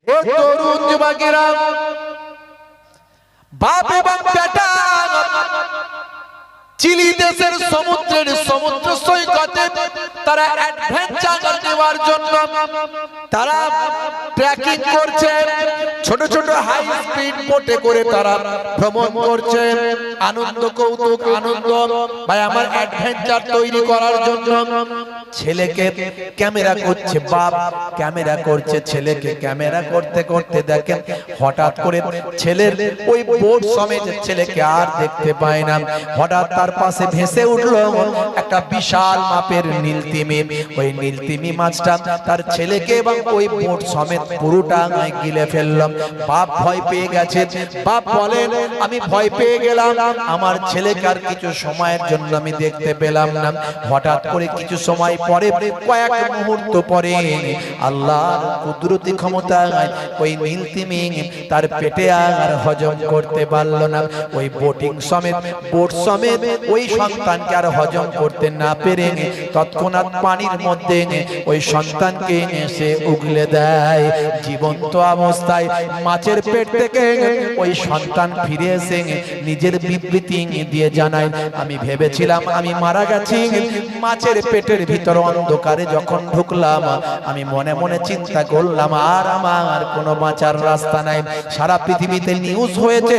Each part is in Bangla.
হে তরুণ যুবকেরা, বাপ এবং বেটা চিলি দেশের সমুদ্র সৈকতে তারা অ্যাডভেঞ্চার নেওয়ার জন্য তারা ট্রেকিং করছে। ছোট ছোট হাই স্পিড বোটে করে তারা ভ্রমণ করছে। আনন্দ কৌতুক আনন্দ ভাই আমার অ্যাডভেঞ্চার তৈরি করার জন্য ছেলেকে ক্যামেরা করছে, বাপ ক্যামেরা করছে ছেলেকে। ক্যামেরা করতে করতে দেখেন হঠাৎ করে ছেলের ওই বোট সমেত ছেলেকে আর দেখতে পায় না। হঠাৎ তার পাশে ভেসে উঠলো একটা বিশাল মাপের নীলতিমি। ওই নীলতিমি মাছটা তার ছেলেকে এবং ওই বোট সমেত পুরোটা গিলে ফেললাম। বাপ ভয় পেয়ে গেছে। বাপ বলেন আমি ভয় পেয়ে গেলাম, আমার ছেলেকে আর কিছু সময়ের জন্য আমি দেখতে পেলাম না। হঠাৎ করে কিছু সময় পরে, কয়েক মুহূর্ত পরে আল্লাহর কুদরতি ক্ষমতায় ওই নীলতিমি তার পেটে আর হজম করতে পারল না। ওই বোটিং সমেত বোট সমেত ওই সন্তানকে আর হজম করতে না পেরে তৎক্ষণাৎ পানির মধ্যে ওই সন্তানকে এসে উগলে দেয়। জীবন্ত অবস্থায় মাছের পেট থেকে ওই সন্তান ফিরে এসে নিজের বিবৃতি দিয়ে জানায়, আমি ভেবেছিলাম আমি মারা গেছি। মাছের পেটের ভিতর অন্ধকারে যখন ঢুকলাম আমি মনে মনে চিন্তা করলাম আর আমার কোনো বাঁচার রাস্তা নাই। সারা পৃথিবীতে নিউজ হয়েছে,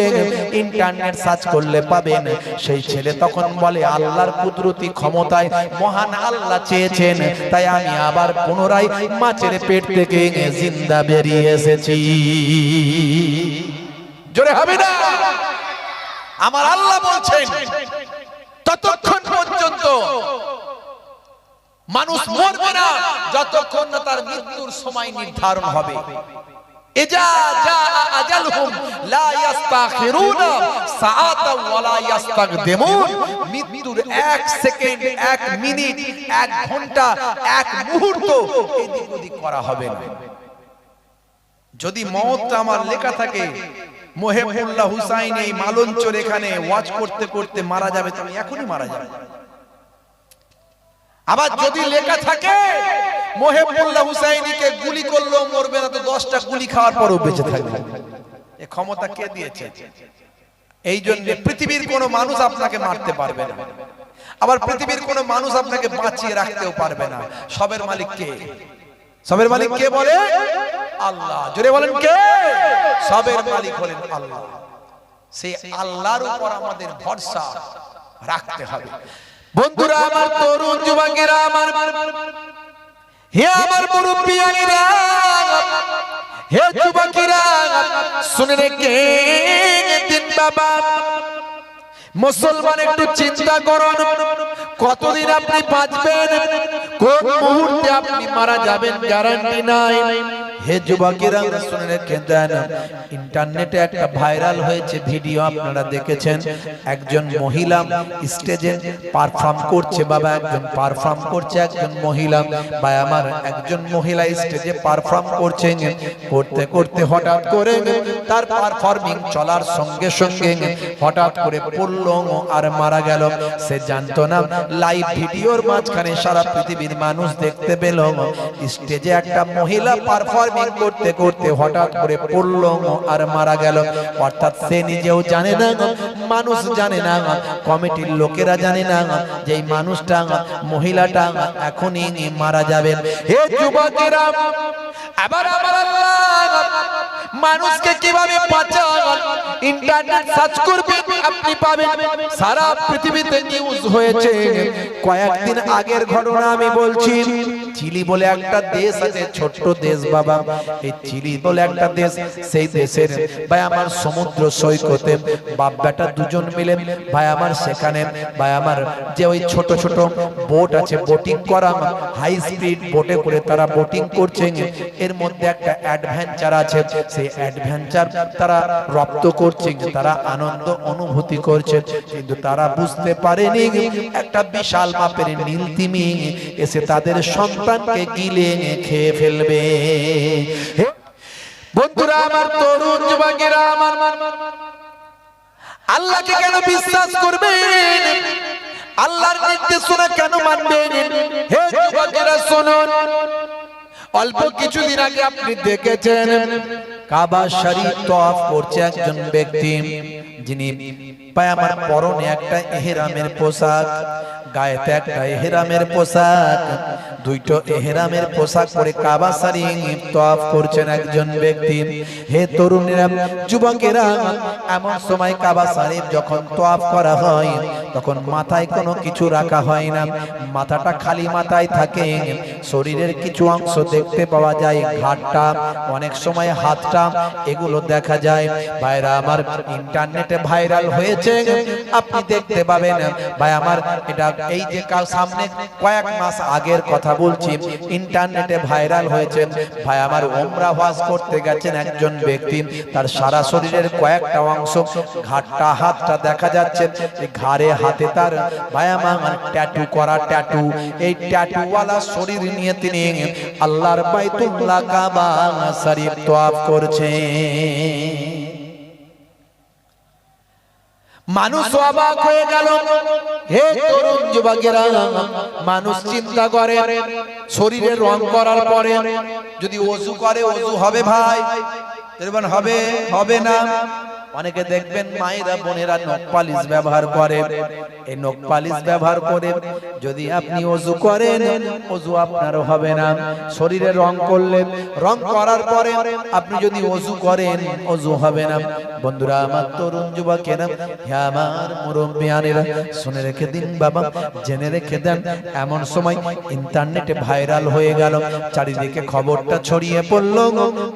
ইন্টারনেট সার্চ করলে পাবেন। সেই ছেলে তখন বলে আল্লাহর কুদরতি ক্ষমতায় মহান আল্লাহ চেয়েছেন তাই আমি আবার পুনরায় মাছের পেট থেকে জিন্দা বেরিয়ে এসেছি। জোরে হবে না? আমার আল্লাহ বলছেন ততক্ষণ পর্যন্ত মানুষ মরবে না যতক্ষণ না তার মৃত্যুর সময় নির্ধারণ হবে। ইজা জা আজালহুম লা ইস্তাখিরুনা সাআতাও ওয়া লা ইস্তাকদিমুন। মৃত্যুর 1 সেকেন্ড, 1 মিনিট, 1 ঘন্টা, 1 মুহূর্ত এদিক ওদিক করা হবে না। যদি মওতটা আমার লেখা থাকে, মোহেবুল্লাহ হুসাইন এই মালঞ্চর এখানে ওয়াজ করতে করতে মারা যাবে, তুমি এখনই মারা যাবে। আবার যদি লেখা থাকে মোহেবুল্লাহ হুসাইনিকে গুলি করলো মরবে না, তো 10টা গুলি খাওয়ার পরও বেঁচে থাকবে। এই ক্ষমতা কে দিয়েছে? এই জন্য পৃথিবীর কোনো মানুষ আপনাকে মারতে পারবে না, আবার পৃথিবীর কোনো মানুষ আপনাকে বাঁচিয়ে রাখতেও পারবে না। সবের মালিক কে? সবের মালিক কে বলে? আল্লাহ। জোরে বলেন কে? সবের মালিক হলেন আল্লাহ। সেই আল্লাহর উপর আমাদের ভরসা রাখতে হবে। বন্ধুরা আমার, তরুণ যুবকেরা আমার, হে আমার মুরব্বিয়ানেরা, হে যুবকেরা, শুনে রেখে দিন বাবা, মুসলমান একটু চিন্তা করুন কতদিন আপনি বাঁচবেন, কোন মুহূর্তে আপনি মারা যাবেন গ্যারান্টি নাই। হে যুবকেরা শুনে রেখে দেন, ইন্টারনেটে একটা ভাইরাল হয়েছে ভিডিও, আপনারা দেখেছেন। একজন মহিলা স্টেজে পারফর্ম করছে। বাবা একজন পারফর্ম করছে, একজন মহিলা। ভাই আমার, একজন মহিলা স্টেজে পারফর্ম করছেন, করতে করতে হঠাৎ করে তার পারফর্মিং চলার সঙ্গে সঙ্গে হঠাৎ করে পড়ল আর মারা গেল। সে জানতো না লাইভ ভিডিওর মাঝখানে সারা পৃথিবীর মানুষ দেখতে পেল স্টেজে একটা মহিলা পারফর্মিং করতে করতে হঠাৎ করে পড়ল আর মারা গেল। অর্থাৎ সে নিজেও জানে না, মানুষ জানে না, কমিটির লোকেরা জানে না যে এই মানুষটা, মহিলাটা এখনই মারা যাবেন। হে যুবকেরা, আবার আমার আল্লাহ মানুষকে কিভাবে বাঁচান ইন্টারনেট সার্চ করবেন আপনি পাবেন। সারা পৃথিবীতে নিউজ হয়েছে। কয়েকদিন আগের ঘটনা আমি বলছি। চিলি বলে একটা দেশ আছে, ছোট্ট দেশ বাবা। এই চিলি বলে একটা দেশ, সেই দেশের ভাই আমার সমুদ্র সৈকতে বাপ বেটা দুজন মিলে ভাই আমার সেখানে ভাই আমার যে ওই ছোট ছোট বোট আছে, বোটিং করা, হাই স্পিড বোটে করে তারা বোটিং করছে। এর মধ্যে একটা অ্যাডভেঞ্চার আছে, সেই অ্যাডভেঞ্চার তারা রপ্ত করছে, তারা আনন্দ অনুভূতি করছে। কিন্তু তারা বুঝতে পারেনি একটা বিশাল মাপের নীলতিমি এসে তাদের সন্তানকে গিলে খেয়ে ফেলবে। বন্ধুরা আমার, তরুণ যুবকেরা আমার, আল্লাহকে কেন বিশ্বাস করবেন? আল্লাহর নির্দেশনা কেন মানবেন? হে যুবকেরা শুনুন, অল্প কিছুদিন আগে আপনি দেখেছেন কাবা শরীফ তওয়াফ করছে একজন ব্যক্তি, যিনি পায়জামার পরনে একটা ইহরামের পোশাক, গায়েতে একটা ইহরামের পোশাক, দুইটো ইহরামের পোশাক পরে কাবা শরীফ তওয়াফ করছেন একজন ব্যক্তি। হে তরুণেরা, যুবকেরা, এমন সময় কাবা শরীফ যখন তওয়াফ করা হয় তখন মাথায় কোনো কিছু রাখা হয় না, মাথাটা খালি মাথায় থাকে। শরীরের কিছু অংশ দেখতে পাওয়া যায়, ঘাড়টা, অনেক সময় হাতটা, এগুলো দেখা যায়। ভাইরা আমার, ইন্টারনেটে ভাইরাল হয়েছে, আপনি দেখতে পাবেন। ভাই আমার, এটা এই যে কাল সামনে কয়েক মাস আগের কথা বলছি, ইন্টারনেটে ভাইরাল হয়েছে। ভাই আমার, উমরা হজ করতে গেছেন একজন ব্যক্তি, তার সারা শরীরের কয়েকটা অংশ, ঘাড়টা, হাতটা দেখা যাচ্ছে, ঘাড়ে হাতে তার ভাই আমার ট্যাটু করা, ট্যাটু। এই ট্যাটুওয়ালা শরীর নিয়ে তিনি আল্লাহর বাইতুল্লাহ কাবা শরীফ তওয়াফ করছে। মানুষ অবাক হয়ে গেল। হে তরুণ যুবকেরা, মানুষ চিন্তা করে শরীরের রং করার পরে যদি ওযু করে, ওযু হবে ভাই? হবে? হবে না। অনেকে দেখবেন মায়েরা, বোনেরা নখ পালিশ ব্যবহার করে। এই নখ পালিশ ব্যবহার করে যদি আপনি ওযু করেন, ওযু আপনার হবে না। শরীরে রং করলেন, রং করার পরে আপনি যদি ওযু করেন, ওযু হবে না। বন্ধুরা আমার, তরুণ যুবকেরা, হে আমার মুরব্বিয়ানেরা, শুনে রেখে দিন বাবা, জেনে রেখে দেন। এমন সময় ইন্টারনেটে ভাইরাল হয়ে গেল, চারিদিকে খবরটা ছড়িয়ে পড়ল।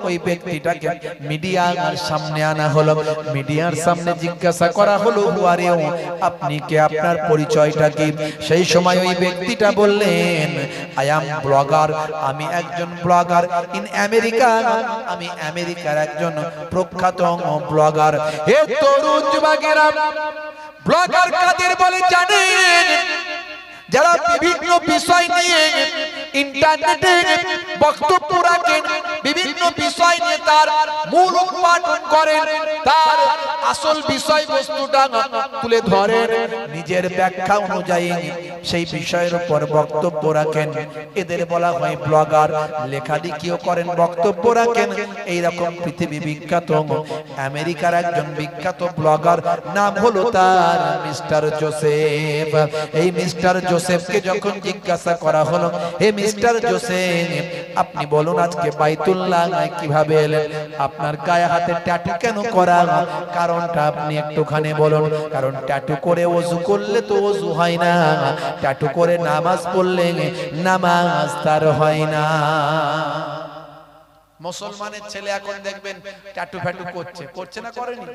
ওই ব্যক্তিটাকে মিডিয়ার সামনে আনা হলো, মিডিয়ার সামনে জিজ্ঞাসা করা হলো, আরে আপনি কে, আপনার পরিচয়টা কি? সেই সময় ওই ব্যক্তিটা বললেন, আই অ্যাম ব্লগার, আমি একজন ব্লগার ইন আমেরিকা, আমি আমেরিকার একজন প্রখ্যাত ব্লগার। হে তরুণ যুবকেরা, ব্লগার কাদের বলে জানেন? যারা বিভিন্ন বিষয় নিয়ে ইন্টারনেটে বক্তব্য রাখেন, বিভিন্ন বিষয় নিয়ে তার মূল উৎপাদন করেন, তার আসল বিষয়বস্তুটা তুলে ধরেন, নিজের ব্যাখ্যা অনুযায়ী সেই বিষয়ের উপর বক্তব্য রাখেন, এদের বলা হয় ব্লগার। লেখালেখিও করেন, বক্তব্য রাখেন। এইরকম পৃথিবী বিখ্যাত আমেরিকার একজন বিখ্যাত ব্লগার, নাম হলো তার মিস্টার জোসেফ। এই মিস্টার জোসেফকে যখন জিজ্ঞাসা করা হলো, হে মিস্টার জোসেফ, আপনি বলুন আজকে বাইতুল্লাহ কিভাবে এলেন? আপনার গায়ে হাতে ট্যাটু কেন করা? কারণটা আপনি একটুখানি বলুন। কারণ ট্যাটু করে ওযু করলে তো ওযু হয় না, ট্যাটু করে নামাজ পড়লে নামাজ তার হয় না। মুসলমানের ছেলে এখন দেখবেন ট্যাটু ফ্যাটু করছে না, করেনি?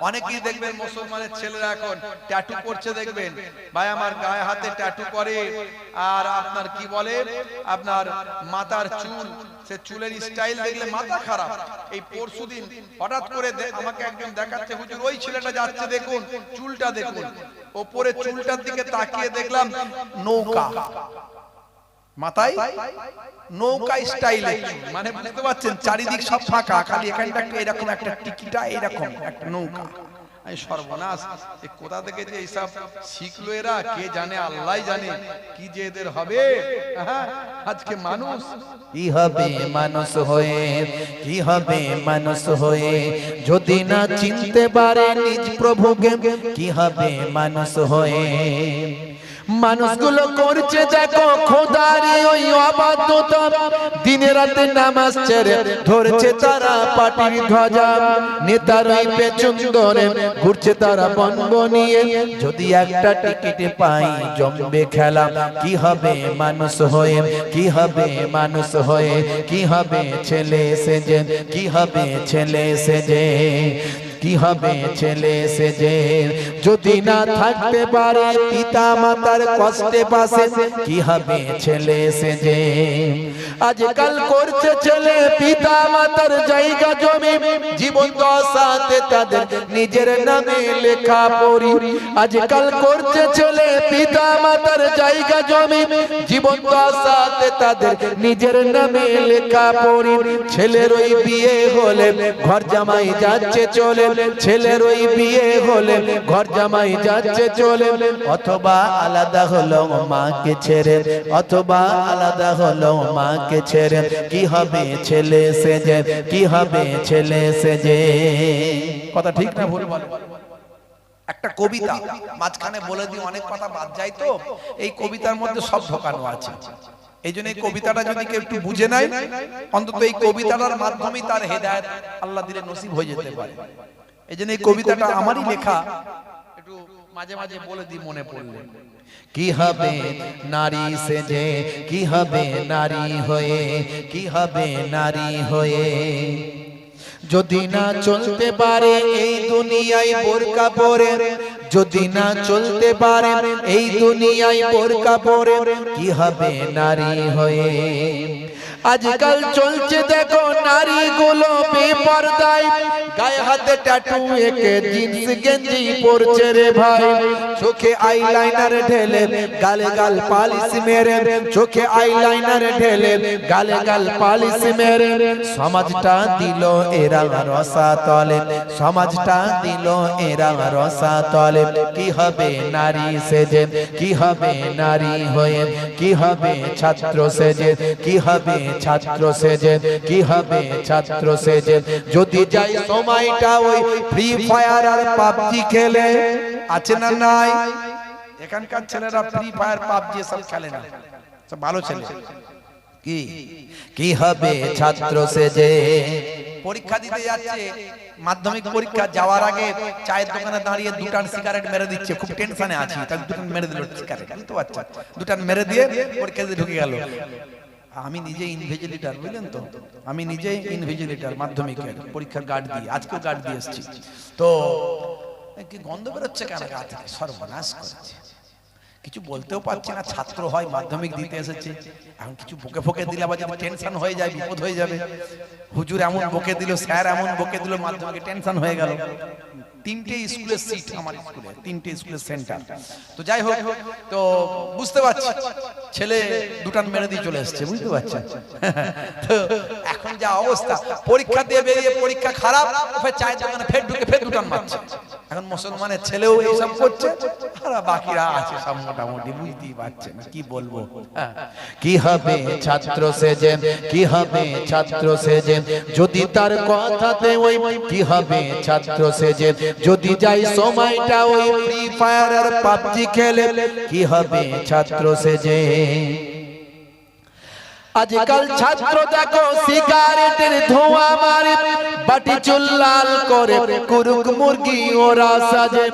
অনেকেই দেখবেন মুসলমানের ছেলেরা এখন ট্যাটু করছে, দেখবেন ভাই আমার, গায়ে হাতে ট্যাটু করে। আর আপনার কি বলে, আপনার মাথার চুল, সে চুলের স্টাইল দেখলে মাথা খারাপ। এই পরশুদিন হঠাৎ করে আমাকে একজন দেখাচ্ছে, হুজুর ওই ছেলেটা যাচ্ছে, দেখুন চুলটা দেখুন, ওপরে চুলটার দিকে তাকিয়ে দেখলাম নৌকা, মাথায় নৌকা স্টাইলে, মানে বুঝতে পারছেন, চারিদিক সব ফাঁকা, খালি এখানটা এরকম একটা টিকিটা, এরকম একটা নৌকা। সর্বনাশ, কোথা থেকে যে এইসব শিখলো এরা, কে জানে, আল্লাহ জানে কি যে এদের হবে। আজকে মানুষ কি হবে মানুষ হয়ে, কি হবে মানুষ হয়ে, যদি না চিনতে পারে নিজ প্রভুকে, কি হবে মানুষ হয়ে। মানুষগুলো করছে দেখো খোদারি ওই অবাধ্যতা, দিনে রাতে নামাজ ছেড়ে ধরছে তারা পাটির ধ্বজা, নেতার ওই পেছন ধরে ঘুরছে তারা বনব নিয়ে, যদি একটা টিকিট পাই জমবে খেলা। কি হবে মানুষ হয়ে, কি হবে মানুষ হয়ে, কি হবে ছেলে সেজে, কি হবে ছেলে সেজে, কি হবে ছেলে সেজে, যদি না থাকতে পারে পিতা মাতার কষ্টে পাশে, কি হবে ছেলে সেজে। আজকাল করছে ছেলে পিতা মাতার জায়গা জমি, জীবন দশাতে তাদের নিজের নামে লেখা পড়ি। আজকাল করছে ছেলে পিতা মাতার জায়গা জমি, জীবন দশাতে তাদের নিজের নামে লেখা পড়ি। ছেলের ওই বিয়ে হলে ঘর জামাই যাচ্ছে চলে, ছেলের ওই বিয়ে হলে ঘর জামাই যাচ্ছে চলে, অথবা আলাদা হলো মাকে ছেড়ে, অথবা আলাদা হলো মাকে ছেড়ে, কি হবে ছেলে সেজে, কি হবে ছেলে সেজে। কথা ঠিক না ভুল বলো? একটা কবিতা মাঝখানে বলে দিই, অনেক কথা বাদ যায় তো, এই কবিতার মধ্যে সব ঢোকানো আছে। এই জন্য এই কবিতাটা যদি কেউ একটু বুঝে নেয়, অন্তত এই কবিতাটার মাধ্যমেই তার হেদায়েত আল্লাহ দিলে নসিব হয়ে যেতে পারে। এই জন্য এই কবিতাটা আমারই লেখা, একটু মাঝে মাঝে বলে দিই মনে পড়লে। কি হবে নারী সেজে, কি হবে নারী হয়ে, কি হবে নারী হয়ে, যদি না চলতে পারে এই দুনিয়ায় বোরকা পরে, যদি না চলতে পারে এই দুনিয়ায় বোরকা পরে, কি হবে নারী হয়ে। আজকাল চলছে দেখো নারীগুলো বেপরদায়, গায়ে হাতে ট্যাটু এঁকে জিন্স গেঞ্জি পরছে রে ভাই, চোখে আইলাইনার ঢেলে গালে গাল পালিশ মেরে, চোখে আইলাইনার ঢেলে গালে গাল পালিশ মেরে, সমাজটা দিল এরা রসা তলে, সমাজটা দিল এরা রসা তলে। কি হবে নারী সেজে, কি হবে নারী হয়ে, কি হবে ছাত্র সেজে, কি হবে ছাত্র সেজে, কি হবে ছাত্র সেজে, যদি যাই সময়টা ওই ফ্রি ফায়ার আর পাবজি খেলে। আছে না নাই? এখানকার ছেলেরা ফ্রি ফায়ার পাবজি সব খেলে না, সব ভালো ছেলে। কি কি হবে ছাত্র সেজে, পরীক্ষা দিতে যাচ্ছে, মাধ্যমিক পরীক্ষা যাওয়ার আগে চায়ের দোকানে দাঁড়িয়ে দুটান সিগারেট মেরে দিচ্ছে, খুব টেনশনে আছি, তাই দুটান মেরে দিল সিগারেট, বুঝতে পারছো? দুটান মেরে দিয়ে পরীক্ষা দিতে ঢুকে গেল। আমি নিজে ইনভিজিলেটর, বুঝলেন তো, আমি নিজে ইনভিজিলেটর মাধ্যমিকের পরীক্ষার গার্ড দিয়ে, আজকেও গার্ড দিয়ে এসেছি। তো কি গন্ধ বেরোচ্ছে কেন গা থেকে, সর্বনাশ করেছে, কিছু বলতেও পারছি না। ছাত্র হয়, মাধ্যমিক দিতে এসেছে, এখন কিছু বকে ফোকে দিলে আবার যদি টেনশন হয়ে যায়, বিপদ হয়ে যাবে। হুজুর এমন বকে দিল, স্যার এমন বকে দিল, মাধ্যমিকে টেনশন হয়ে গেল। তিনটে স্কুলের সিট আমার স্কুলে, তিনটে স্কুলের সেন্টার। তো যাই হোক, তো বুঝতে পারছি ছেলে দুটান মেরে দিয়ে চলে এসেছে, বুঝতে পারছেন? তো এখন যা অবস্থা, পরীক্ষা দিয়ে বেরিয়ে পরীক্ষা খারাপ, ফের চায়ের দোকানে ফের ঢুকে ফের দুটান মারছে। এখন মুসলমানের ছেলেও এইসব করছে, আর বাকিরা আছে সব মোটামুটি, বুঝতেই পারছে না কি বলবো। কি হবে ছাত্র সেজে, কি হবে ছাত্র সেজে, যদি তার কথাতে ওই কি হবে ছাত্র সেজে, যদি যাই সময়টা ওই ফ্রি ফায়ার আর পাবজি খেলে, কি হবে ছাত্র সেজে। আজকাল ছাত্র দেখো সিগারেটের ধোঁয়া মারে, বাটি চুল লাল করে কুরুক মুরগি ওরা সাজে।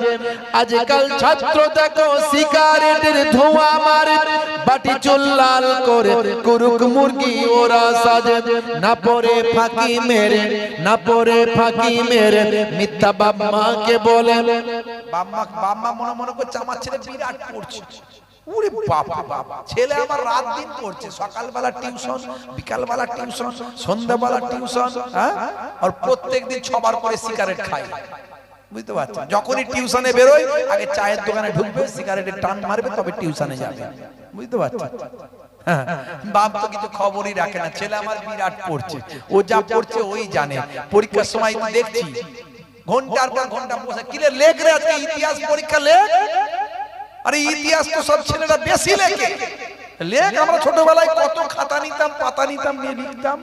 আজকাল ছাত্র দেখো সিগারেটের ধোঁয়া মারে, বাটি চুল লাল করে কুরুক মুরগি ওরা সাজে। না পরে ফাঁকি মেরে, না পরে ফাঁকি মেরে মিথ্যা বাপ মাকে বলে। বাপ মা মনে মনে করছে আমার ছেলে বিরাট পড়ছে, ওরে বাপ বাপ, ছেলে আমার রাত দিন পড়ছে, সকালবেলা টিউশন, বিকালবেলা টিউশন, সন্ধ্যাবেলা টিউশন, হ্যাঁ, আর প্রত্যেকদিন 6 বার করে সিগারেট খায়, বুঝতে পারছেন? যখনই টিউশনে বেরোয় আগে চায়ের দোকানে ঢুকবে, সিগারেটের টান মারবে, তবে টিউশনে যাবে, বুঝতে পারছেন? বাপ তো কিছু খবরই রাখে না, ছেলে আমার বিরাট পড়ছে, ও যা পড়ছে ওই জানে। পরীক্ষার সময় দেখছি ঘন্টার পর ঘন্টা বসে, কিরে লেখ রে আজকে ইতিহাস পরীক্ষা লেখ। আরে ইতিহাস তো সব ছেলেরা বেশি লেখে, লেখ। আমরা ছোটবেলায় কত খাতা নিতাম, পাতা নিতাম, নিয়ে লিখতাম,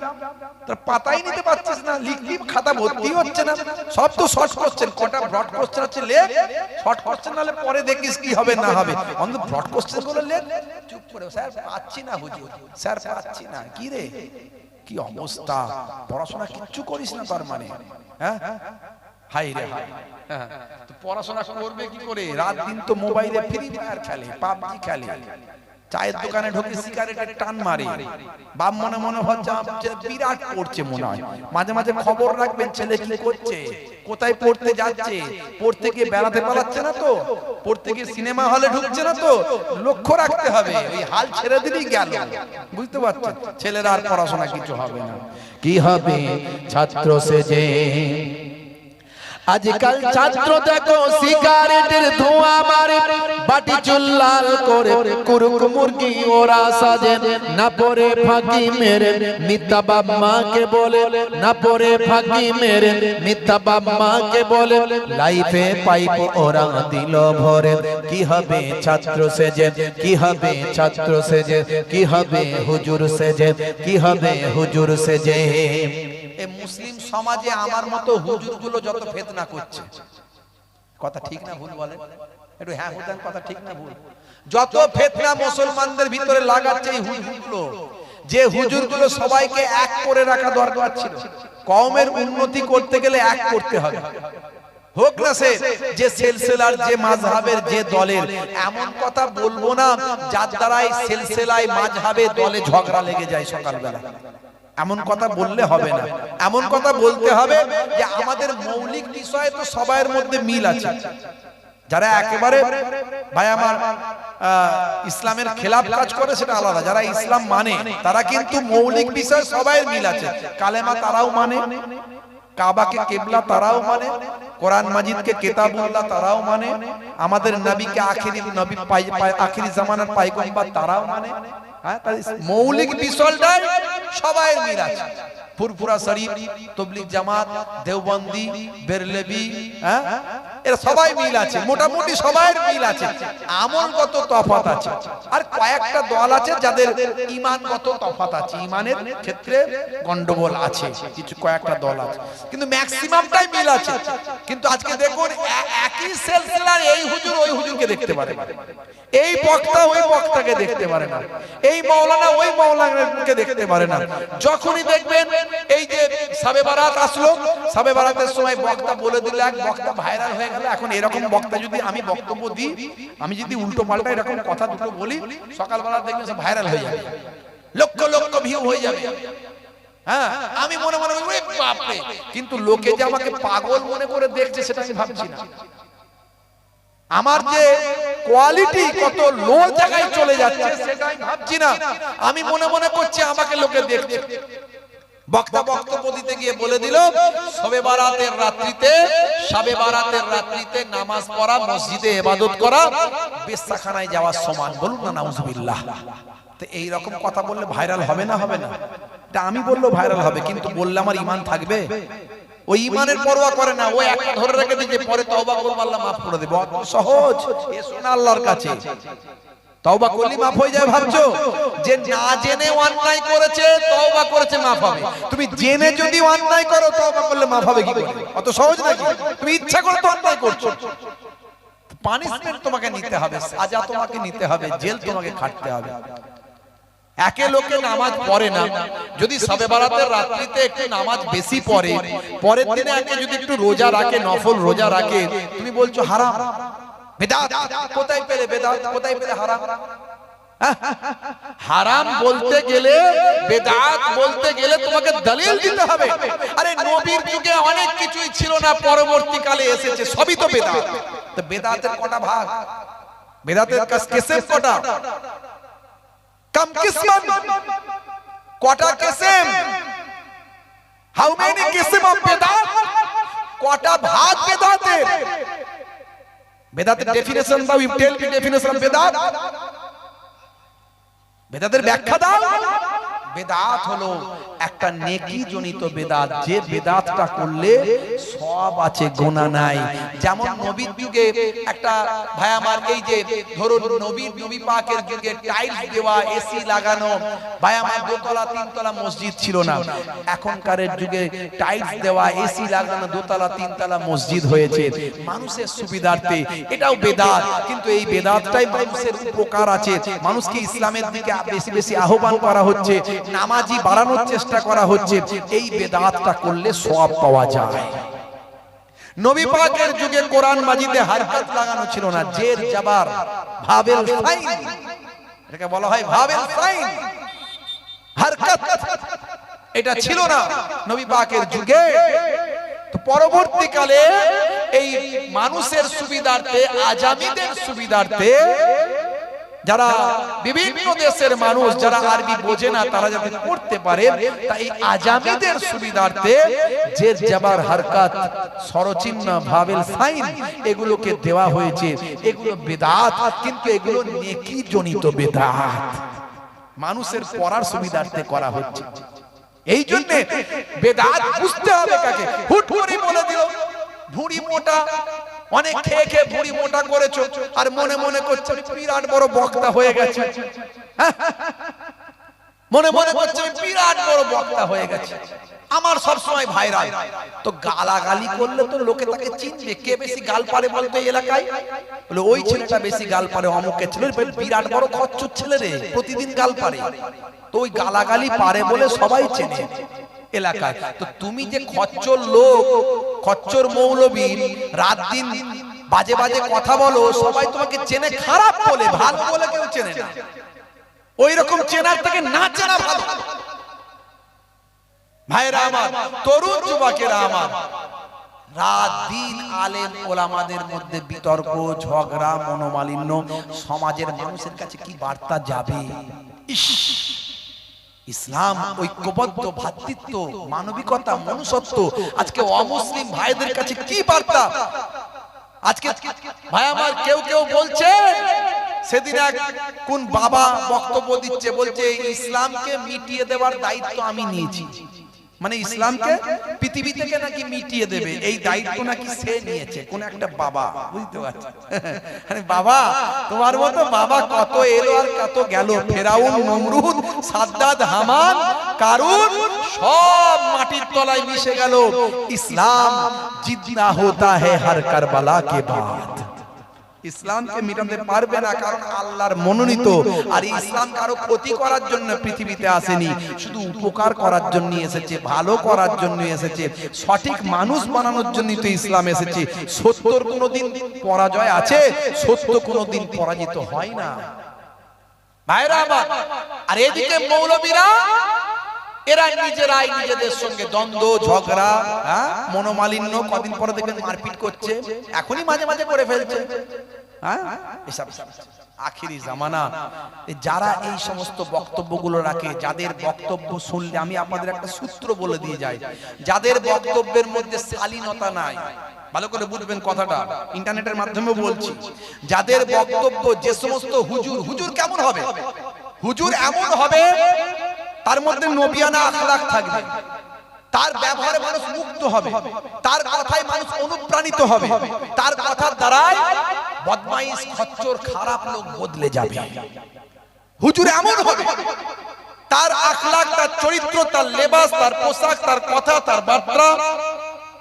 তার পাতাই নিতে পারছিস না, লিখবি খাতা ভর্তি হচ্ছে না, সব তো শর্ট কোশ্চেন, কটা ব্রড কোশ্চেন আছে লেখ, শর্ট কোশ্চেন নালে পরে দেখিস কি হবে না হবে, অন্তত ব্রড কোশ্চেন গুলো লেখ। চুপ করে, স্যার পাচ্ছি না হুজুর, স্যার পাচ্ছি না। কি রে, কি অবস্থা, পড়াশোনা কিচ্ছু করিস না তার মানে? হ্যাঁ, হাই রে হাই। তো পড়াশোনা করবে কি করে? রাত দিন তো মোবাইলে ফ্রি ফায়ার খেলে, পাবজি খেলে, চায়ের দোকানে ঢুকে সিগারেটের টান মারে। বাপ মনে মনে হচ্ছে বিরাট পড়ছে মনে হয়। মাঝে মাঝে খবর রাখবেন ছেলে কি করছে, কোথায় পড়তে যাচ্ছে, পড়তে গিয়ে বেড়াতে পালাচ্ছে না তো, পড়তে গিয়ে সিনেমা হলে ঢুকছে না তো, লক্ষ্য রাখতে হবে। ওই হাল ছেড়ে দিলেই গেল, বুঝতে পারছেন? ছেলেরা আর পড়াশোনা কিছু হবে না। কি হবে ছাত্র সেজে, আজকাল ছাত্র দেখো সিগারেটের ধোঁয়া মারে, বাটি চুল লাল করে কুরুক মুরগি ওরা সাজে, না পরে ফাঁকি মেরে মিথ্যা বাপ মাকে বলে, না পরে ফাঁকি মেরে মিথ্যা বাপ মাকে বলে, লাইফে পাইপ ওরা দিল ভরে, কি হবে ছাত্র সেজে, কি হবে ছাত্র সেজে, কি হবে হুজুর সেজে, কি হবে হুজুর সেজে। এই মুসলিম সমাজে আমার মতো হুজুরগুলো যত ফিতনা করছে, কথা ঠিক না ভুল বলেন? একটু হ্যাঁ হুদান, কথা ঠিক না ভুল? যত ফিতনা মুসলমানদের ভিতরে লাগাচ্ছে এই হুজুরগুলো, যে হুজুরগুলো সবাইকে এক করে রাখা দরকার ছিল। কওমের উন্নতি করতে গেলে এক করতে হবে, হোক না সে যে সিলসিলার, যে মাযহাবের, যে দলের। এমন কথা বলবো না যার দ্বারাই সিলসিলায় মাযহাবে দলে ঝগড়া লেগে যায় সকালবেলা। এমন কথা বললে হবে না। এমন কথা বলতে হবে যে আমাদের মৌলিক বিষয়ে তো সবার মধ্যে মিল আছে। যারা একেবারে ভাই আমার ইসলামের খেলাফ কাজ করে সেটা আলাদা, যারা ইসলাম মানে তারা কিন্তু মৌলিক বিষয়ে সবাই মিল আছে। কালেমা তারাও মানে, কাবাকে কিবলা তারাও মানে, কোরআন মাজিদকে কিতাবুল্লাহ তারাও মানে, আমাদের নবীকে আখেরি নবী আখেরি জামানার পয়গম্বর তারাও মানে। মৌলিক বিষয়টাই সবাই মিল আছে। ফুরফুরা শরীফ, তবলিগ জামাত, দেওবন্দি, বেরলেবি, এরা সবাই মিল আছে, মোটামুটি সবাই মিল আছে। আমলগত তফাৎ আছে, আর কয়েকটা দল আছে যাদের ঈমানগত তফাৎ আছে, ঈমানের ক্ষেত্রে গন্ডগোল আছে, কিছু কয়েকটা দল আছে, কিন্তু ম্যাক্সিমামটাই মিল আছে। কিন্তু আজকে দেখুন একই সিলসিলার এই হুজুর ওই হুজুরকে দেখতে পারে না, এই বক্তা ওই বক্তাকে দেখতে পারে না, এই মাওলানা ওই মাওলানাকে দেখতে পারে না। যখনই দেখবেন এই যে শবে বারাত আসলো, শবে বারাতের সময় বক্তা বলে দিল, এক বক্তা ভাইরাল হয়ে গেল। এখন এরকম বক্তা যদি আমি বক্তব্য দিই, আমি যদি উল্টো পাল্টা এরকম কথা দুটো বলি, সকালবেলা দেখবেন সব ভাইরাল হয়ে যাবে, লক্ষ লক্ষ ভিউ হয়ে যাবে। হ্যাঁ, আমি মনে মনে ওরে বাপ রে, কিন্তু লোকে যে আমাকে পাগল মনে করে দেখছে সেটা আমি ভাবছি না। আমার যে কোয়ালিটি কত লো জায়গায় চলে যাচ্ছে সেটা আমি ভাবছি না। আমি মনে মনে করছি আমাকে লোকে দেখছে। বক্তা বক্তব্য দিতে গিয়ে বলে দিল, শবে বারাতের রাত্রিতে, শবে বারাতের রাত্রিতে নামাজ পড়া, মসজিদে ইবাদত করা বেশ্যাখানায় যাওয়ার সমান। বলুন না নাউজুবিল্লাহ। তো এই রকম কথা বললে ভাইরাল হবে না? হবে না? এটা আমি বললেও ভাইরাল হবে, কিন্তু বললে আমার ঈমান থাকবে? ওই ঈমানের পরোয়া করে না, ও একটা ধরে রেখে দিয়েছে, পরে তওবা করব আল্লাহ মাফ করে দেবে। অত সহজ, এসো না আল্লাহর কাছে, তওবা করলে মাফ হয়ে যাবে। ভাবছো যে না জেনে অন্যায় করেছে, তওবা করেছে, মাফ হবে? তুমি জেনে যদি অন্যায় করো, তওবা করলে মাফ হবে কি করে? অত সহজ নাকি? তুমি ইচ্ছা করে তো অন্যায় করছো, পানিশমেন্ট তোমাকে নিতে হবে, সাজা তোমাকে নিতে হবে, জেল তোমাকে খাটতে হবে। একে লোকে নামাজ পড়ে না, যদি শবে বারাতের রাত্রিতে একটু নামাজ বেশি পড়ে, পরের দিনে একে যদি একটু রোজা রাখে, নফল রোজা রাখে, তুমি বলছো হারাম, বেদাত। কোথায় পেলে বেদাত? কোথায় পেলে হারাম? হারাম বলতে গেলে, বেদাত বলতে গেলে তোমাকে দলিল দিতে হবে। আরে নবীর যুগে অনেক কিছুই ছিল না, পরবর্তীকালে এসেছে, সবই তো বেদাত। তো বেদাতের কটা ভাগ? বেদাতের কিসম কটা? কম কিসম, কটা কিসম? হাউ মেনি কিসম অফ বেদাত? কটা ভাগ বেদাতের? বেদাতের ডেফিনেশন দাও, you tell me definition of বেদাত। বেদাতের ব্যাখ্যা দাও। বেদাত হলো একটা নেকি জনিত বেদাত, যে বেদাতটা করলে সব আছে, গুনাহ নাই। যেমন নবীর যুগে একটা ভাই আমার, এই যে ধরুন নবী পাকের যুগে টাইলস দেওয়া, এসি লাগানো, ভাই আমার দোতলা তিনতলা মসজিদ ছিল না। এখনকার যুগে টাইলস দেওয়া, এসি লাগানো, দোতলা তিনতলা মসজিদ হয়েছে মানুষের সুবিধার্থে। এটাও বেদাত, কিন্তু এই বেদাতটাই মানুষের উপকার আছে। মানুষকে ইসলামের দিকে বেশি বেশি আহ্বান করা হচ্ছে, নামাজি বাড়ানোর চেষ্টা করা হচ্ছে। এই বেদাতটা করলে সওয়াব পাওয়া যায়। নবী পাকের যুগে কোরআন মাজিদে হারকাত লাগানো ছিল না, জের জাবার, ভাবেল সাইন, এটাকে বলা হয় ভাবেল সাইন, হারকাত, এটা ছিল না নবী পাকের যুগে। তো পরবর্তীকালে এই মানুষের সুবিধার্থে, আজামিদের সুবিধার্থে যারা বিভিন্ন দেশের মানুষ যারা আরবি বোঝে না তারা যাতে পড়তে পারে তাই আজামিদের সুবিধার্থে জের জবর হরকত স্বরচিহ্ন ভাওয়েল সাইন এগুলোকে দেওয়া হয়েছে। এগুলো বিদআত, কিন্তু এগুলো নেকি জনিত বিদআত, মানুষের পড়ার সুবিধার্থে করা হচ্ছে। এই জন্য বেদাত বুঝতে হবে কাকে। হুট করে বলে দিল ভুঁড়ি মোটা, অনেক খেয়ে খেয়ে ভুঁড়ি মোটা করেছো আর মনে মনে করছে বিরাট বড় বক্তা হয়ে গেছে, মনে মনে করছে বিরাট বড় বক্তা হয়ে গেছে, আমার সব সময় ভাইরাল। তো গালাগালি করলে তো লোকে তাকে চিনবে, কে বেশি গাল পারে বলতো এলাকায়, বলে ওই ছেলেটা বেশি গাল পারে, অমুকের ছেলে বিরাট বড় খচ্চর ছেলে রে, প্রতিদিন গাল পারে। তো ওই গালাগালি পারে বলে সবাই চেনে এলাকায়। তো তুমি যে খচ্চর লোক, খচ্চর মৌলবী, রাত দিন বাজে বাজে কথা বলো, সবাই তোমাকে চেনে খারাপ বলে, ভালো বলে কেউ চেনে না। ওই রকম চেনার থেকে না চেনা ভালো। ভাইরা আমার, তরুণ যুবকেরা আমার, রাত দিন আলেম ওলামাদের মধ্যে বিতর্ক, ঝগড়া, মনোমালিন্য, সমাজের মানুষের কাছে কি বার্তা যাবে? ইসলাম, ঐক্যবদ্ধ ভ্রাতৃত্ব, মানবিকতা, মনুষ্যত্ব, আজকে অমুসলিম ভাইদের কাছে কি বার্তা? আজকে ভাই আমার কেউ কেউ বলছে, সেদিন এক কোন বাবা বক্তব্য দিচ্ছে, বলছে ইসলামকে মিটিয়ে দেওয়ার দায়িত্ব আমি নিয়েছি। মানে ইসলামকে পৃথিবী থেকে নাকি মিটিয়ে দেবে, এই দায়িত্ব নাকি সে নিয়েছে, কোন একটা বাবা। বুঝতে পারছেন? বাবা, তোমার মতো বাবা কত এলো আর কত গেল, ফেরাউন, নমরুদ, সাদ্দাত, হামান, কারুন সব মাটির তলায় মিশে গেল। ইসলাম জিতনা হোতা হ্যায় হর কারবালা কে বাদ। ইসলামকে মিটাতে পারবে না, কারণ আল্লাহর মনোনীত। আর ইসলাম কারো ক্ষতি করার জন্য পৃথিবীতে আসেনি, শুধু উপকার করার জন্য এসেছে, ভালো করার জন্য এসেছে, সঠিক মানুষ বানানোর জন্য তো ইসলাম এসেছে। সত্যর কোনোদিন পরাজয় আছে? সত্য কোনোদিন পরাজিত হয় না ভাইরা আমার। আর এদিকে মৌলবীরা, এরা নিজেরাই নিজেদের সঙ্গে দ্বন্দ্ব, ঝগড়া, মনোমালিন্য, কদিন পরে দেখবেন মারপিট করছে, এখনই মাঝে মাঝে করে ফেলছে। এসব আখিরি জামানা। যারা এই সমস্ত বক্তব্যগুলো রাখে, যাদের বক্তব্য শুনলে, আমি আপনাদের একটা সূত্র বলে দিয়ে যাই, যাদের বক্তব্যের মধ্যে শালীনতা নাই, ভালো করে বুঝবেন কথাটা, ইন্টারনেটের মাধ্যমে বলছি, যাদের বক্তব্য, যে সমস্ত হুজুর, হুজুর কেমন হবে? হুজুর এমন হবে তার মধ্যে নবিয়ানা আখলাক থাকবে, তার ব্যবহারে মানুষ মুক্ত হবে, তার কথায় মানুষ অনুপ্রাণিত হবে, তার কথার দ্বারাই বদমাইশ, খচ্চর, খারাপ লোক বদলে যাবে। হুজুর এমন হবে, তার আখলাক, তার চরিত্র, তার লেবাস, তার পোশাক, তার কথা, তার বার্তা,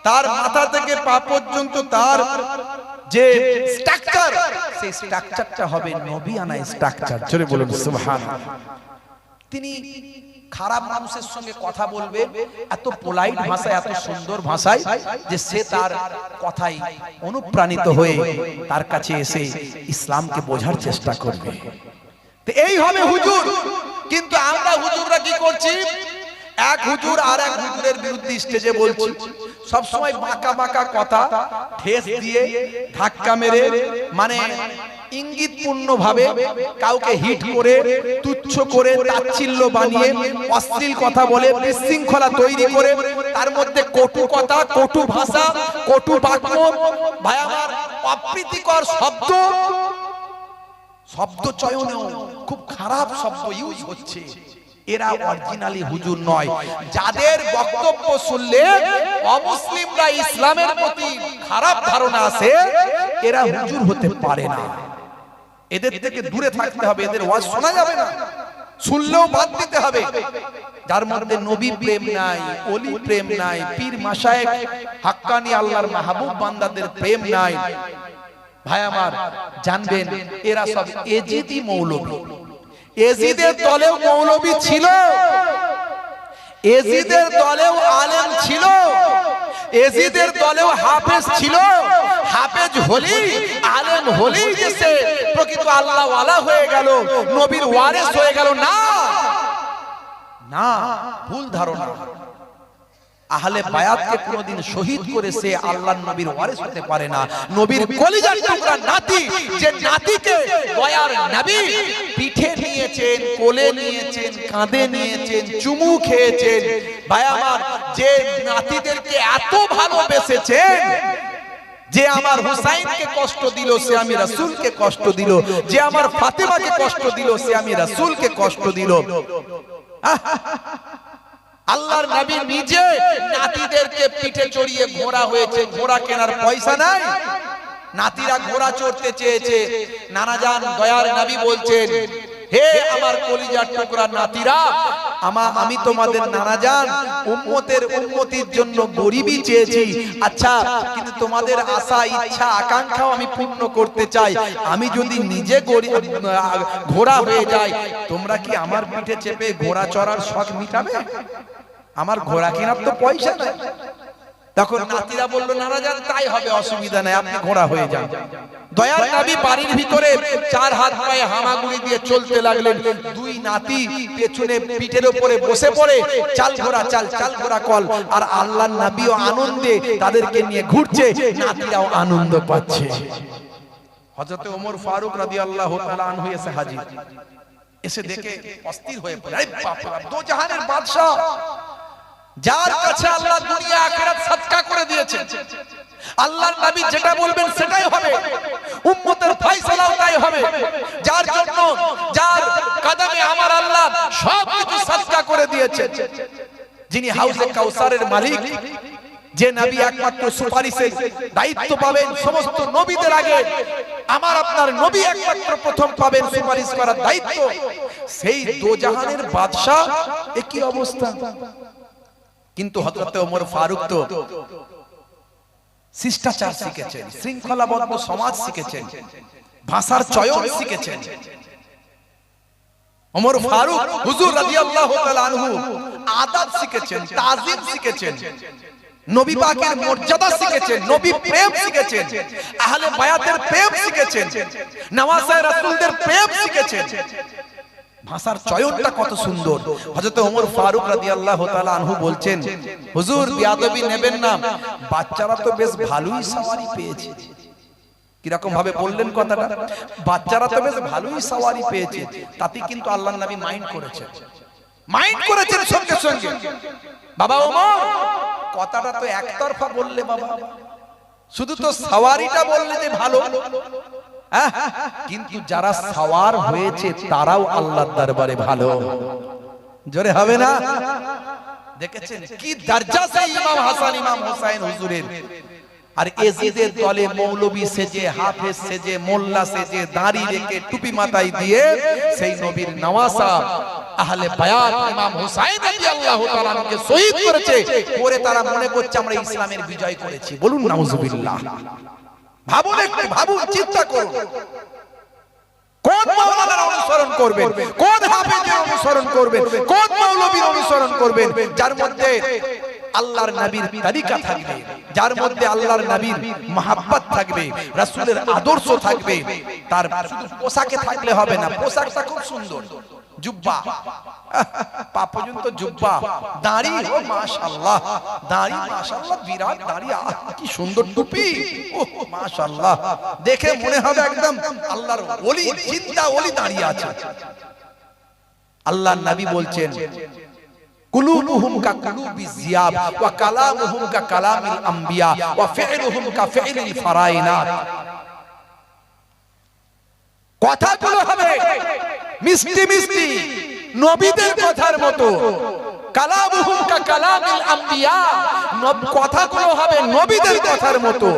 তার মাথা থেকে পা পর্যন্ত তার যে স্ট্রাকচার, সেই স্ট্রাকচারটা হবে নবিয়ানা স্ট্রাকচার। জোরে বলুন সুবহানাল্লাহ। তিনি খারাপ মানুষের সঙ্গে কথা বলবে এত পোলাইট ভাষায়, এত সুন্দর ভাষায়, যে সে তার কথাই অনুপ্রাণিত হয়ে তার কাছে এসে ইসলামকে বোঝার চেষ্টা করবে। তো এই হবে হুজুর। কিন্তু আমরা হুজুররা কি করছি? এক হুজুর আর এক হুজুরের বিরুদ্ধে স্টেজে বলছি, সব সময় বাঁকা বাঁকা কথা, ঠেস দিয়ে, ধাক্কা মেরে, মানে ইঙ্গিতপূর্ণ ভাবে কাউকে হিট করে, তুচ্ছ করে, তাচ্ছিল্য বানিয়ে, অশ্লীল কথা বলে, বিশৃঙ্খলা তৈরি করে, তার মধ্যে কটু কথা, কটু ভাষা, কটু বাক্য, ভাই আমার, অপ্রীতিকর শব্দ, শব্দ চয়নেও খুব খারাপ শব্দ ইউজ হচ্ছে। এরা অরিজিনালি হুজুর নয়। যাদের বক্তব্য শুনলে অমুসলিমরা ইসলামের প্রতি খারাপ ধারণা আছে, এরা হুজুর হতে পারে না। এদের থেকে দূরে থাকতে হবে, এদের ওয়াজ শোনা যাবে না, শুনলেও বাদ দিতে হবে। যার মধ্যে নবী প্রেম নাই, ওলি প্রেম নাই, পীর মাশায়েখ, হাক্কানি আল্লাহর মাহবুব বান্দাদের প্রেম নাই, ভাই আমার জানবেন এরা সব এজিদি মৌলবী। এজিদের দলেও মৌলবী ছিল, এজিদের দলেও আলেম ছিল, এজিদের দলেও হাফেজ ছিল। হাফেজ হলেই, আলেম হলেই যে সে প্রকৃত আল্লাহ ওয়ালা হয়ে গেল, নবীর ওয়ারিস হয়ে গেল, না না, ভুল ধারণা। আহলে বায়াতকে কোনোদিন শহীদ করে সে আল্লাহর নবীর ওয়ারিস হতে পারে না। নবীর কলিজার টুকরা নাতি, যে নাতিকে দয়ার নবী পিঠে নিয়েছেন, কোলে নিয়েছেন, কাঁধে নিয়েছেন, চুমু খেয়েছেন, ভাই আমার, যে নাতিদেরকে এত ভালোবেসেছেন, যে আমার হুসাইনকে কষ্ট দিল সে আমি রাসূলকে কষ্ট দিল, যে আমার ফাতেমাকে কষ্ট দিল সে আমি রাসূলকে কষ্ট দিল। আল্লাহর নবী নিজে নাতিদেরকে পিঠে চড়িয়ে ঘোড়া হয়েছে, ঘোড়া কেনার পয়সা নাই, নাতিরা ঘোড়া চড়তে চেয়েছে, নানা জান দয়ার নবী বলছেন, হে আমার কলিজার টুকরা নাতিরা, আমি তোমাদের নানা জান উম্মতির জন্য গরিবই চেয়েছি, আচ্ছা, কিন্তু তোমাদের আশা ইচ্ছা আকাঙ্ক্ষাও আমি পূর্ণ করতে চাই। আমি যদি নিজে ঘোড়া হয়ে যাই, তোমরা কি আমার পিঠে চেপে ঘোড়া চড়ার শখ মিটাবে? আমার ঘোড়া কেনার তো পয়সা নাই। তখন নাতিরা বলল, নানা জান তাই হবে, অসুবিধা নাই, আপনি ঘোড়া হয়ে যান। দয়ার নবী বাড়ির ভিতরে চার হাত পায়ে হামাগুড়ি দিয়ে চলতে লাগলেন। দুই নাতি পেছনে পিঠের উপরে বসে পড়ে চাল ঘোড়া চাল, চাল ঘোড়া কল। আর আল্লাহর নবীও আনন্দে তাদেরকে নিয়ে ঘুরছে, নাতিরাও আনন্দ পাচ্ছে। হযরত ওমর ফারুক রাদিয়াল্লাহু তাআলা আনহু এসে হাজির, এসে দেখে অস্থির হয়ে পড়ে, আরে বাপ রে, দো জাহানের বাদশা, যার কাছে আল্লাহ দুনিয়া আখিরাত সাদকা করে দিয়েছে, আল্লাহর নবী যেটা বলবেন সেটাই হবে, উম্মতের ফয়সালাও তাই হবে, যার জন্য যার কদমে আমার আল্লাহ সবকিছু সাদকা করে দিয়েছে, যিনি হাউজে কাউসারের মালিক, যে নবী একমাত্র সুপারিশের দায়িত্ব পাবেন সমস্ত নবীদের আগে, আমার আপনার নবী একমাত্র প্রথম পাবেন সুপারিশ করার দায়িত্ব, সেই দো জাহানের বাদশা, একই অবস্থা। কিন্তু হযরত ওমর ফারুক তো শিষ্টাচার শিখেছেন, শৃঙ্খলাবদ্ধ সমাজ শিখেছেন, ভাষার চয়ন শিখেছেন। ওমর ফারুক হুজুর রাদিয়াল্লাহু তাআলা আনহু আদব শিখেছেন, তাজিম শিখেছেন, নবী পাকের মর্যাদা শিখেছেন, নবী প্রেম শিখেছেন, আহলে বায়াতের প্রেম শিখেছেন, নওয়াসায়ে রাসূলদের প্রেম শিখেছেন। ভাষার চয়নটা কত সুন্দর। হযরত ওমর ফারুক রাদিয়াল্লাহু তাআলা আনহু বলছেন, হুজুর বিয়াদবি নেবেন না, বাচ্চারা তো বেশ ভালোই সওয়ারি পেয়েছে। কিরকম ভাবে বললেন কথাটা? বাচ্চারা তো বেশ ভালোই সওয়ারি পেয়েছে, তাতে কিন্তু আল্লাহর নবী মাইন্ড করেছেন, মাইন্ড করেছেন সঙ্গে সঙ্গে। বাবা ওমর, কথাটা তো একতরফা বললে বাবা, শুধু তো সওয়ারিটা বললে যে ভালো, কিন্তু যারা সওয়ার হয়েছে তারাও আল্লাহর দরবারে ভালো। জোরে হবে না? দেখেছেন কি দরজা সেই ইমাম হাসান ইমাম হুসাইন হুজুরের। আর এজিদের দলে মৌলবী সেজে, হাফেজ সেজে, মোল্লা সেজে, দাড়ি রেখে টুপি মাথায় দিয়ে সেই নবীর নওয়াসা আহলে বায়াত ইমাম হুসাইন রাদিয়াল্লাহু তাআলা কে শহীদ করেছে, পরে তারা মনে করছে আমরা ইসলামের বিজয় করেছি। বলুন নাউজুবিল্লাহ। ভাবুন, একটু ভাবুন, চিন্তা করুন, কোন মাওলানার অনুসরণ করবেন, কোন হাফেজের অনুসরণ করবেন, কোন মৌলবীর অনুসরণ করবেন, যার মধ্যে আল্লাহর নবীর তরিকা থাকবে, যার মধ্যে আল্লাহর নবীর মহব্বত থাকবে, রাসূলের আদর্শ থাকবে। তার শুধু পোশাকে থাকলে হবে না, পোশাকটা খুব সুন্দর, জুব্বা, পা পর্যন্ত জুব্বা, দাড়ি, ও মাশাআল্লাহ, দাড়ি মাশাআল্লাহ, বিরাট দাড়ি, কি সুন্দর টুপি, ও মাশাআল্লাহ, দেখে মনে হবে একদম আল্লাহর ওলি, জিন্দা ওলি দাঁড়িয়ে আছে। আল্লাহর নবী বলছেন, কুলুবুহুম কা কুলুবিজ জিয়াব ওয়া কালামুহুম কা কালামিল আমবিয়া ওয়া ফি'লুহুম কা ফি'লিল ফারাইনাত। কথাগুলো হবে মিষ্টি মিষ্টি নবীদের কথার মতো, কালামুহুম কা কালামিল আমবিয়া, কথাগুলো হবে নবীদের কথার মতো।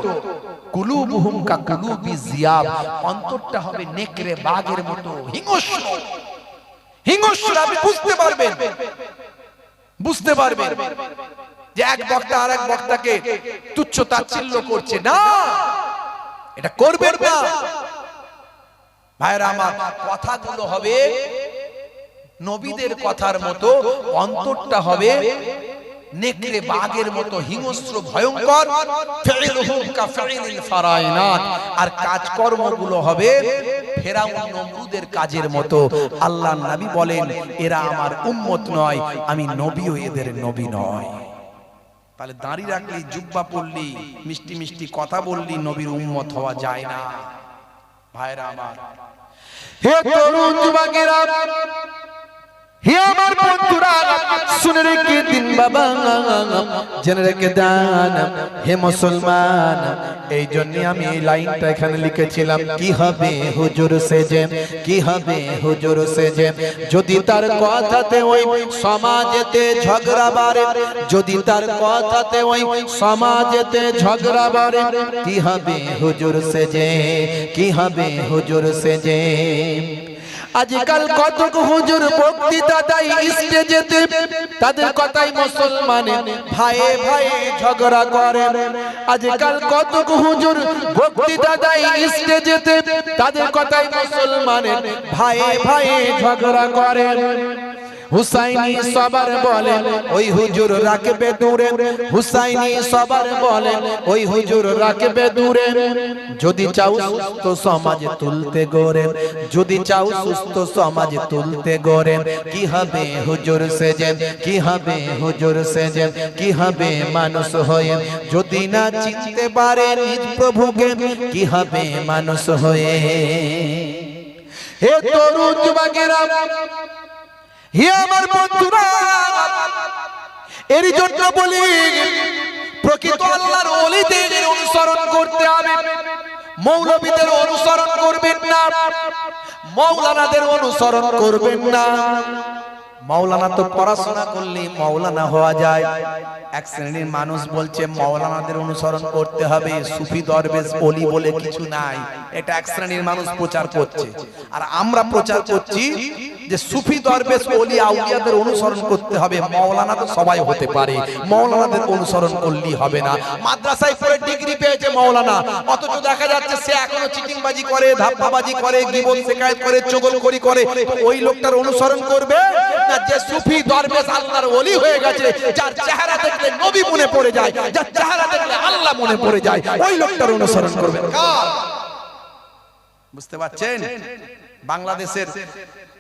কুলুবুহুম কা কুলুবিজ জিয়াব, অন্তরটা হবে নেকড়ে বাঘের মতো হিংস্র, হিংস্র। আপনি বুঝতে পারবেন, বুঝতে পারবেন যে এক বক্তা আর এক বক্তাকে তুচ্ছ তাচ্ছিল্য করছে না, এটা করবেন না। ভাইরা আমার, কথাগুলো হবে নবীদের কথার মতো, অন্তরটা হবে নেকড়ে বাঘের মতো হিংস্র ভয়ঙ্কর। ফি'লুহুম কা ফি'লিল ফারাইনাত, আর কাজকর্মগুলো হবে ফেরাউন নমরুদের কাজের মতো। আল্লাহর নবী বলেন, এরা আমার উম্মত নয়, আমি নবীও এদের নবী নয়। তাহলে দাঁড়ি রাখলি, জুব্বা পরলি, মিষ্টি মিষ্টি কথা বললি, নবীর উম্মত হওয়া যায় না। ভাইরা আমার, হে তরুণ যুবকেরা, হে আমার বন্ধুরা, শুনে রেখে দিন বাবা, জেনে রেখে দেন হে মুসলমান। এই জন্য আমি এই লাইনটা এখানে লিখেছিলাম, কি হবে হুজুর সেজে, কি হবে হুজুর সেজে, যদি তার কথাতে ওই সমাজেতে ঝগড়া বাড়ে, যদি তার কথাতে ওই সমাজেতে ঝগড়া বাড়ে, কি হবে হুজুর সেজে, কি হবে হুজুর সেজে। আজকাল কত হুজুর বক্তৃতা দেয় স্টেজেতে, তাদের কথাই মুসলমানে ভাইয়ে ভাইয়ে ঝগড়া করে। আজকাল কত হুজুর বক্তৃতা দেয় স্টেজেতে, তাদের কথাই মুসলমানে ভাইয়ে ভাইয়ে ঝগড়া করে। হুসাইনি সবার বলে ওই হুজুর রাখবে দূরে, হুসাইনি সবার বলে ওই হুজুর রাখবে দূরে। যদি চাও সুস্থ সমাজ তুলতে গড়ে, যদি চাও সুস্থ সমাজ তুলতে গড়ে, কি হবে হুজুর সেজে, কি হবে হুজুর সেজে, কি হবে মানুষ হয়ে, যদি না চিনতে পারে নিজ প্রভুকে, কি হবে মানুষ হয়ে। হে তরুণ যুবকেরা, হে আমার বন্ধুরা, এর জন্য বলি প্রকৃত আল্লাহর ওলিদের অনুসরণ করতে হবে, মৌলবীদের অনুসরণ করবেন না, মাওলানাদের অনুসরণ করবেন না। মাওলানা তো পড়াশোনা করলে মাওলানা হওয়া যায়। এক শ্রেণীর মানুষ বলছে মাওলানাদের অনুসরণ করতে হবে, সুফি দরবেশ ওলি বলে কিছু নাই। এটা এক শ্রেণীর মানুষ প্রচার করছে, আর আমরা প্রচার করছি যে সুফি দরবেশ ওলি আউলিয়াদের অনুসরণ করতে হবে, মাওলানা তো সবাই হতে পারে, মাওলানাদের অনুসরণ করলেই হবে না। মাদ্রাসায় পড়ে ডিগ্রি পেয়েছে মাওলানা, অথচ দেখা যাচ্ছে সে এখনো চিটিংবাজি করে, ধাপ্পাবাজি করে, গীবত শিকায়েত করে, চগলখড়ি করে। ওই লোকটার অনুসরণ করবে না যে সুফি দরবেশ আল্লাহর ওলি হয়ে গেছে, যার চেহারা দেখলে নবী মনে পড়ে যায়, যার চেহারা দেখলে আল্লাহ মনে পড়ে যায়, ওই লোকটার অনুসরণ করবে। বুঝতে পারছেন? বাংলাদেশের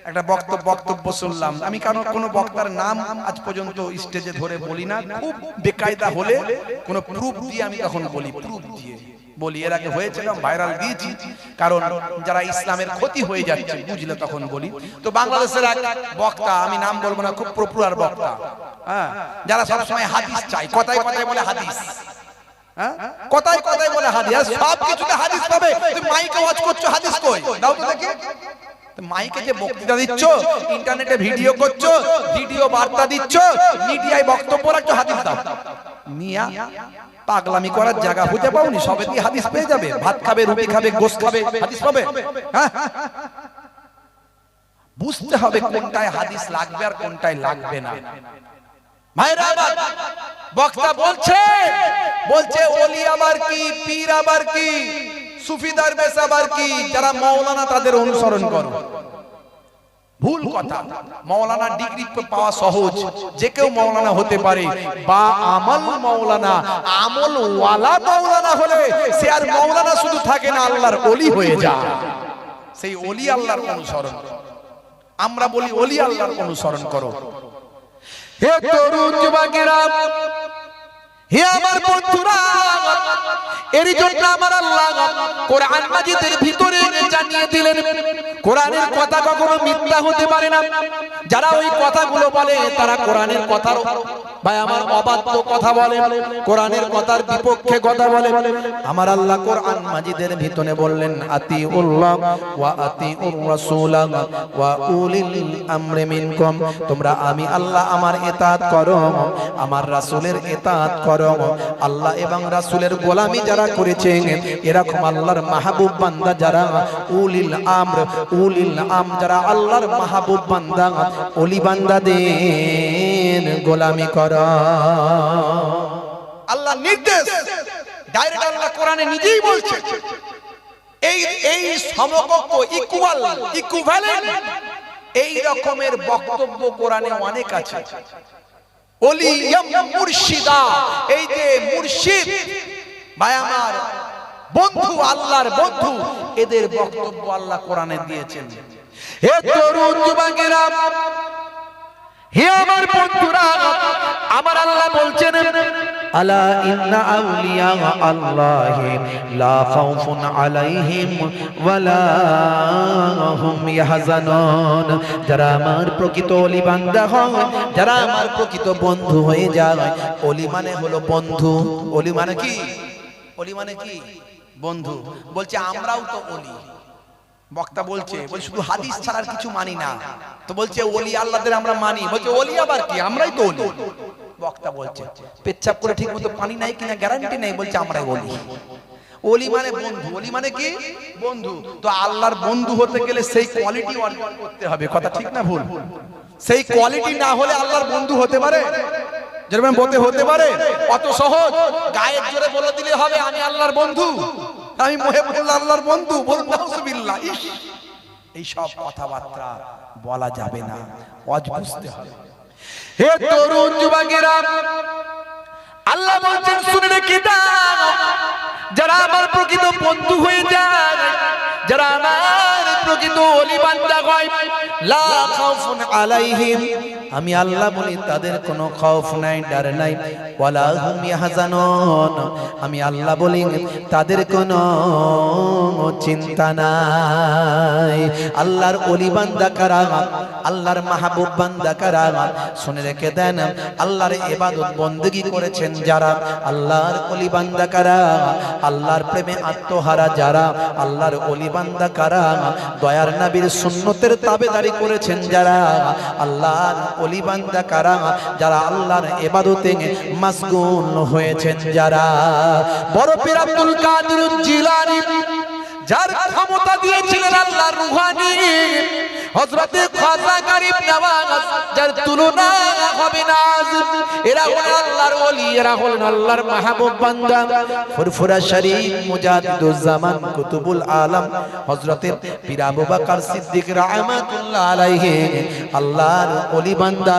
একটা বক্তব্য শুনলাম আমি, কারণ কোন বক্তার নাম আজ পর্যন্ত স্টেজে ধরে বলি না, খুব বেকায়দা হলে কোন প্রুফ দিয়ে আমি তখন বলি, প্রুফ দিয়ে বলি। এর আগে হয়েছিল, ভাইরাল দিয়েছি, কারণ যারা ইসলামের ক্ষতি হয়ে যাচ্ছে বুঝলে তখন বলি। তো বাংলাদেশের এক বক্তা, আমি নাম বলবো না, খুব পপুলার বক্তা, হ্যাঁ, যারা সবসময় হাদিস চাই, কথায় কথায় বলে হাদিস, কথায় কথায় বলে হাদিস, সব কিছুতে হাদিস পাবে। তুমি মাইকে ওয়াজ করছো, হাদিস কই দাও তো দেখি। মাইকে যে বক্তৃতা দিচ্ছ, ইন্টারনেটে ভিডিও করছো, ভিডিও বার্তা দিচ্ছ, মিডিয়ায় বক্তব্য রাখছো, হাদিস দাও। মিয়া পাগলামি করার জায়গা খুঁজে পাওনি? সবে দিয়ে হাদিস পেয়ে যাবে। ভাত খাবে, রুটি খাবে, গোশত খাবে, হাদিস পাবে? হ্যাঁ, বুঝতে হবে কোনটায় হাদিস লাগবে আর কোনটায় লাগবে না। ভাইরা আমার, বক্তা বলছে ওলি আবার কি, পীর আবার কি, সুফি দরবেশ আবার কি, যারা মাওলানা তাদের অনুসরণ করো। ভুল কথা। মাওলানা ডিগ্রি পাওয়া সহজ, যে কেউ মাওলানা হতে পারে। বা আমল মাওলানা, আমল ওয়ালা মাওলানা হলে সে আর মাওলানা শুধু থাকে না, আল্লাহর ওলি হয়ে যায়। সেই ওলি আল্লাহর অনুসরণ। আমরা বলি ওলি আল্লাহর অনুসরণ করো। হে তরুণ যুবকেরা, হে আমার বন্ধুরা, এর জন্য আমার আল্লাহ কোরআন মাজিদের ভিতরে জানিয়ে দিলেন, কোরআনের কথা কখনো মিথ্যা হতে পারে না। যারা ওই কথাগুলো বলে তারা কোরআনের কথার ভাই আমার অবাধ্য কথা বলে, কোরআনের কথার বিপক্ষে কথা বলে। আমার আল্লাহ কোরআন মাজিদের ভিতরে বললেন, আতিউল্লাহ ওয়া আতিউর রাসূল ওয়া উলিল আমরি মিনকুম, তোমরা আমি আল্লাহ আমার ইতাআত করো, আমার রাসূলের ইতাআত করো। আল্লাহ এবং রাসূলের গোলামি যারা করেছেন, এরকম আল্লাহর মাহবুব বান্দা যারা, উলিল আমর, উলিল আমর যারা আল্লাহর মাহবুব বান্দা, ওলি বান্দাদের গোলামি কর। আল্লাহ নির্দেশ ডাইরেক্ট, আল্লাহ কোরআনে নিজেই বলছে। এই সমকক্ষ, ইকুইভ্যালেন্ট এই রকমের বক্তব্য কোরআনে অনেক আছে। ওলি মুর্শিদা, এই যে মুর্শিদ ভাই আমার বন্ধু, আল্লাহর বন্ধু, এদের বক্তব্য আল্লাহ কোরআনে দিয়েছেন। হে তরুণ যুবকেরা, হে আমার বন্ধুরা, আমার আল্লাহ বলছেন আলা ইন্না আউলিয়া আল্লাহি লা খাউফুন আলাইহিম ওয়ালা হুম ইয়াহজানুন। যারা আমার প্রকৃত ওলি বান্দা হয়, যারা আমার প্রকৃত বন্ধু হয়ে যায়, ওলি মানে হলো বন্ধু। ওলি মানে কি? ওলি মানে কি? বন্ধু। বলছে আমরাও তো ওলি। বক্তা বলছে শুধু হাদিস ছাড়া আর কিছু মানি না। তো বলছে ওলি আল্লাহদের আমরা মানি। বলছে ওলি আবার কি? আমরাই তো ওলি। বক্তা বলছে পেচ্ছাপ করে ঠিক মতো পানি নাই কিনা গ্যারান্টি নেই, বলছে আমরাই ওলি। ওলি মানে বন্ধু। ওলি মানে কি? বন্ধু। তো আল্লাহর বন্ধু হতে গেলে সেই কোয়ালিটি অর্জন করতে হবে। কথা ঠিক না ভুল? সেই কোয়ালিটি না হলে আল্লাহর বন্ধু হতে পারে? যেরকম হতে পারে? অত সহজ গায়ের জোরে বলে দিলে হবে আমি আল্লাহর বন্ধু, আমি মহিবুল্লাহ আল্লাহর বন্ধু, বলুন নাউজুবিল্লাহ। এই সব কথাবার্তা বলা যাবে না, ওয়াজ বুঝতে হবে। হে তরুণ যুবকেরা, আল্লাহ বলছেন শুনে রেখে দাও, যারা আমার প্রকৃত বন্ধু হয়ে যায়, যারা আমার প্রকৃত ওলি বান্দা হয়, লা খাউফুন আলাইহিম, আমি আল্লাহ বলি তাদের কোনো খৌফ নাই, ডর নাই, ওয়ালা হুম ইয়াহজানুন, আমি আল্লাহ বলি তাদের কোনো চিন্তা নাই। আল্লাহর ওলি বান্দা কারা? আল্লাহর মাহবুব বান্দা কারা? শুনে রেখে দেন, আল্লাহর ইবাদত বندگی করেছেন যারা, আল্লাহর ওলি বান্দা কারা? আল্লাহর প্রেমে আত্মহারা যারা, আল্লাহর ওলি বান্দা কারা? দয়ার নবীর সুন্নতের তাবেদারি করেছেন যারা, আল্লাহর ওলি বান্দা কারা? যারা আল্লাহর ইবাদতে মাশগুল হয়েছেন যারা। বড় পীর আব্দুল কাদের জিলানী, যার ক্ষমতা দিয়েছিলেন আল্লাহর রুহানি, হযরতে খাজা গরিব নওয়াজ, যার তুলনা হবে না। এরা হলেন আল্লাহর ওলি, এরা হলেন আল্লাহর মাহবুব বান্দা। ফুরফুরা শরীফ মুজাদ্দিদুজ জামান কুতুবুল আলম হযরতে পীর আবু বকর সিদ্দিক রাহমাতুল্লাহ আলাইহি আল্লাহর ওলি বান্দা।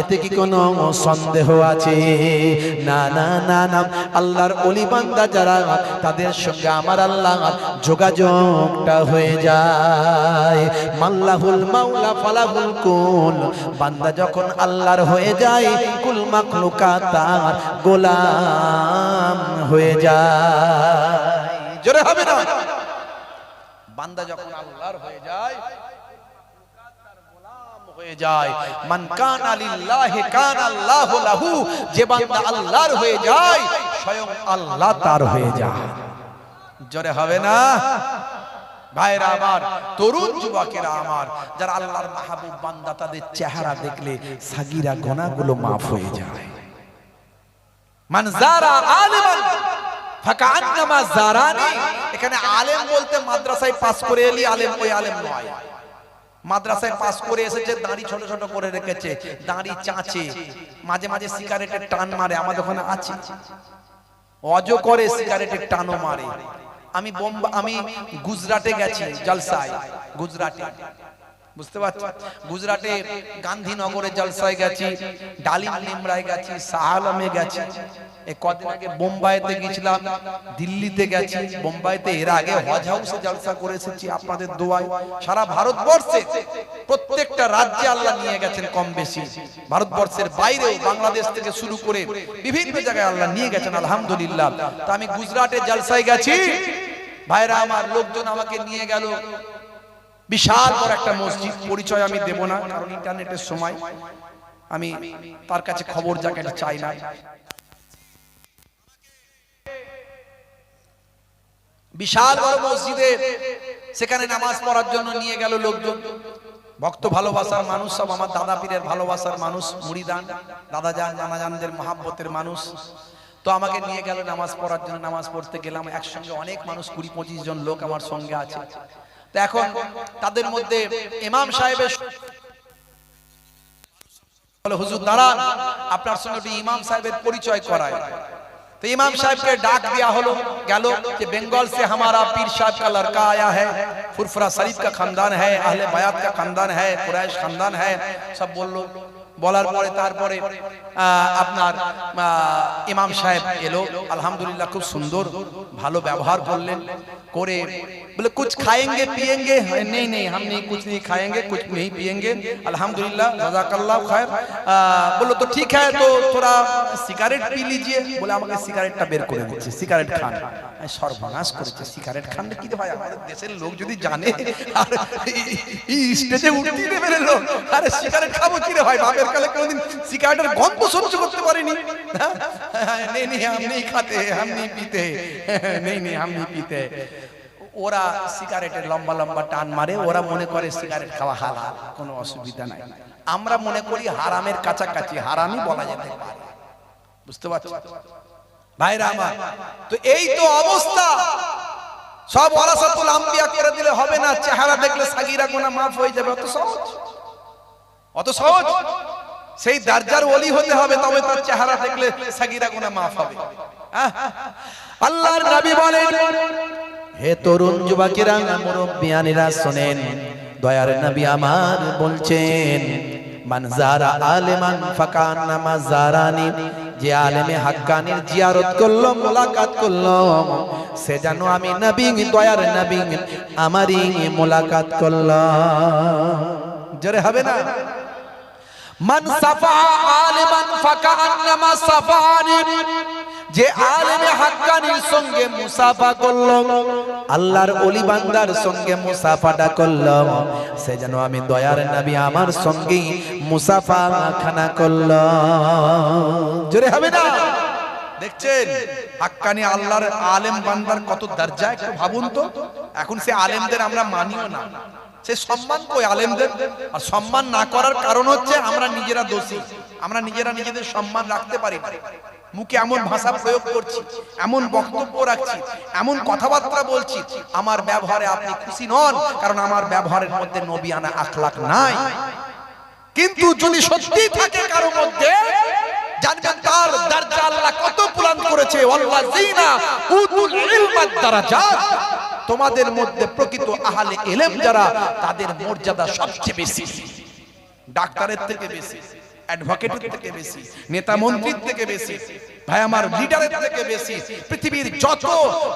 এতে কি কোনো সন্দেহ আছে? না না না না। আল্লাহর ওলি বান্দা যারা, তাদের সঙ্গে আমার আল্লাহ যোগাযোগটা হয়ে যায়। মাল্লাহুল মাওলা ফালাহুল কুল, বান্দা যখন আল্লাহর হয়ে যায়, কুল মাখলুকাত তার গোলাম হয়ে যায়। জোরে হবে না? বান্দা যখন আল্লাহর হয়ে যায়, তার গোলাম হয়ে যায়। মান কানা লিল্লাহি কানা আল্লাহু লাহু, যে বান্দা আল্লাহর হয়ে যায়, স্বয়ং আল্লাহ তার হয়ে যায়। জোরে হবে না? ভাইরা আমার, তরুণ যুবকেরা আমার, যারা আল্লাহর মাহবুব বান্দা, তাদের চেহারা দেখলে সাগীরা গুনাহগুলো maaf হয়ে যায়। মান যারা আলিমান ফাকান্নামা যারানি। এখানে আলেম বলতে মাদ্রাসায় পাস করে এলি আলেম, ওই আলেম নয়। মাদ্রাসায় পাস করে এসেছে, দাড়ি ছোট ছোট করে রেখেছে, দাড়ি চাঁচে, মাঝে মাঝে সিগারেটের টান মারে, আমাদের ওখানে আছে। অজো করে সিগারেটের টানও মারে। আমি গুজরাটে গেছি জলসায়, গুজরাটে, বুঝতে পারছো? গুজরাটে গান্ধীনগরে জলসায় গেছি, ডালিম নিমরায় গেছি, শাহআলমে গেছি। এই কদিন আগে বোম্বাইতে গেছিলাম, দিল্লিতে গেছি। বোম্বাইতে এর আগে হজ হাউসে জলসা করে এসেছি আপনাদের দোয়ায়। সারা ভারতবর্ষে প্রত্যেকটা রাজ্যে আল্লাহ নিয়ে গেছেন কম বেশি। ভারতবর্ষের বাইরেও, বাংলাদেশ থেকে শুরু করে বিভিন্ন জায়গায় আল্লাহ নিয়ে গেছেন, আলহামদুলিল্লাহ। তা আমি গুজরাটে জলসায় গেছি, ভাইরা আমার, লোকজন আমাকে নিয়ে গেল বিশাল বড় একটা মসজিদ। পরিচয় আমি দেব না, কারণ ইন্টারনেটের সময় আমি তার কাছে খবর জায়গাটা চাই না। বিশাল বড় মসজিদে, সেখানে নামাজ পড়ার জন্য নিয়ে গেল লোকজন। ভক্ত ভালোবাসার মানুষ, সব আমার দাদা পীরের ভালোবাসার মানুষ, মুরিদান, দাদা জান, নানা জানদের মহাব্বতের মানুষ। তো আমাকে নিয়ে গেল নামাজ পড়ার জন্য। নামাজ পড়তে গেলাম, একসঙ্গে অনেক মানুষ, 20-25 জন লোক আমার সঙ্গে আছে। তো এখন তাদের মধ্যে ইমাম সাহেবের বলে, হুজুর দাঁড়ান, আপনার সঙ্গে ইমাম সাহেবের পরিচয় করায়। तो इमाम साहब के डाक दिया हलो गलो कि बंगाल से हमारा पीर साहब का लड़का आया है, फुरफुरा शरीफ का खानदान है, अहले बयात का खानदान है, कुरैश खानदान है, सब बोल लो। বলার পরে তারপরে আপনার ইমাম সাহেব এলো, আলহামদুলিল্লাহ খুব সুন্দর ভালো ব্যবহার করলেন। করে बोले कुछ खाएंगे पिएंगे नहीं नहीं हम नहीं कुछ नहीं खाएंगे कुछ नहीं पिएंगे अल्हम्दुलिल्लाह जज़ाकल्लाह खैर बोलो तो ठीक है तो थोड़ा सिगारेट पी लीजिए बोले আমাকে সিগারেটটা বের করে দিচ্ছে সিগারেট খান সর্বনাশ করেছে সিগারেট খান কি রে ভাই আমাদের দেশের লোক যদি জানে আর এই স্টেজে উঠতে দেবে না লোক আরে সিগারেট খাবো কি রে ভাই বাপের কালে কোনদিন সিগারেটের গন্ধ সহ্য করতে পারিনি नहीं नहीं हम नहीं खाते हम नहीं पीते नहीं नहीं हम नहीं पीते ওরা সিগারেটের লম্বা লম্বা টান মারে ওরা মনে করে সিগারেট খাওয়া হালাল কোনো অসুবিধা নাই আমরা মনে করি হারামের কাছাকাছি হারামই বলা যেতে পারে বুঝতে পারছো ভাইরা আমার তো এই তো অবস্থা সব ওয়ারাসাতুল আম্বিয়া করে দিলে হবে না চেহারা দেখলে সাগীরা গুনাহ maaf হয়ে যাবে অত সহজ সেই দরজার ওলি হতে হবে তবে তার চেহারা দেখলে সাগীরা গুনাহ maaf হবে আল্লাহর নবী বলেন হে তরুণ যুবকেরা মুরব্বিয়ানেরা শুনেন দয়ার নবী আমার বলছেন মান যারা আলেমান ফাকান্নামা যারানি যে আলেমে হাক্কানির জিয়ারত করলো মুলাকাত করলো সে যেন আমি নবী দয়ার নবী আমারই মুলাকাত করলো জোরে হবে না মান সাফা আলিমান ফাকান্নামা সাফানি যে আলেমে হাক্কানির সঙ্গে মুসাফা করলো আল্লাহর ওলি বান্দার সঙ্গে মুসাফাটা করলো সে যেন আমি দয়ার নবী আমার সঙ্গে মুসাফা খানা করলো জোরে হবে না দেখছেন হাক্কানি আল্লাহর আলেম বান্দার কত দরজা একটু ভাবুন তো এখন সে আলেমদের আমরা মানিও না সে সম্মান কই আলেমদের আর সম্মান না করার কারণ হচ্ছে আমরা নিজেরা দোষী আমরা নিজেরা নিজেদের সম্মান রাখতে পারি না মুখে এমন ভাষা প্রয়োগ করছি এমন বক্তব্য রাখছি এমন কথাবার্তা বলছি আমার ব্যবহারে আপনি খুশি নন কারণ আমার ব্যবহারের মধ্যে নবিয়ানা আখলাক নাই কিন্তু যদি সত্যি থাকে কারো মধ্যে জানবেন তার দরজা আল্লাহ কত বুলন্দ করেছে ওয়াল্লাযিনা উতুল ইলমাদ দারাজাত তোমাদের মধ্যে প্রকৃত আহলে ইলম যারা তাদের মর্যাদা সবচেয়ে বেশি ডাক্তারের থেকে বেশি অ্যাডভোকেটের থেকে বেশি নেতা মন্ত্রীর থেকে বেশি ভাই আমার লিডারের থেকে বেশি পৃথিবীর যত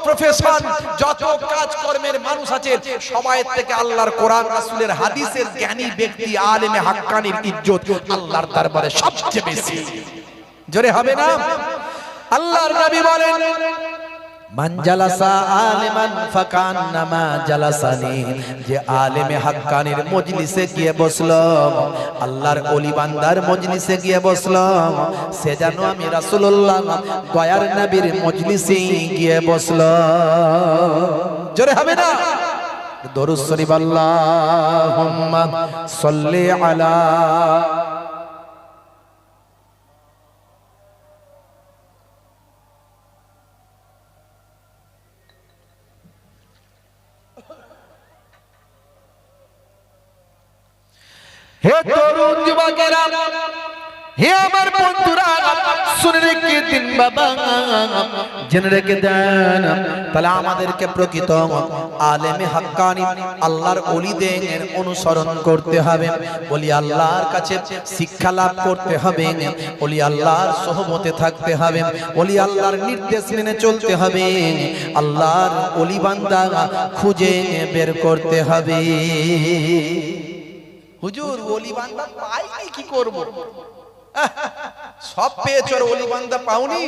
প্রফেশন যত কাজকর্মের মানুষ আছে সবাই থেকে আল্লাহর কোরআন রাসূলের হাদিসের জ্ঞানী ব্যক্তি আলেমে হাক্কানির ইজ্জত আল্লাহর দরবারে সবচেয়ে বেশি জোরে হবে না আল্লাহর নবী বলেন মান জালাসা আলিমান ফাকান্নামা জালাসানি যে আলেমে হাক্কানির মজলিসে গিয়ে বসলো আল্লাহর ওলি বান্দার মজলিসে গিয়ে বসলো সে যেন আমি রাসূলুল্লাহ দয়ার নবীর মজলিসে গিয়ে বসলো জোরে হবে না দরুদ শরীফ আল্লাহুম্মা সাল্লি আলা হে তরুণ যুবকেরা হে আমার বন্ধুরা শুনে রেখে দিন বাবা জেনে রেখে দেন তাহলে আমাদেরকে প্রকৃত আলেমে হাক্কানি আল্লাহর ওলিদের অনুসরণ করতে হবে ওলি আল্লাহর কাছে শিক্ষা লাভ করতে হবে ওলি আল্লাহর সোহবতে থাকতে হবে ওলি আল্লাহর নির্দেশ মেনে চলতে হবে আল্লাহর ওলি বান্দা খুঁজে বের করতে হবে হুজুর ওলি বান্দা পাই কি করব সব পেয়েছো আর ওলি বান্দা পাওনি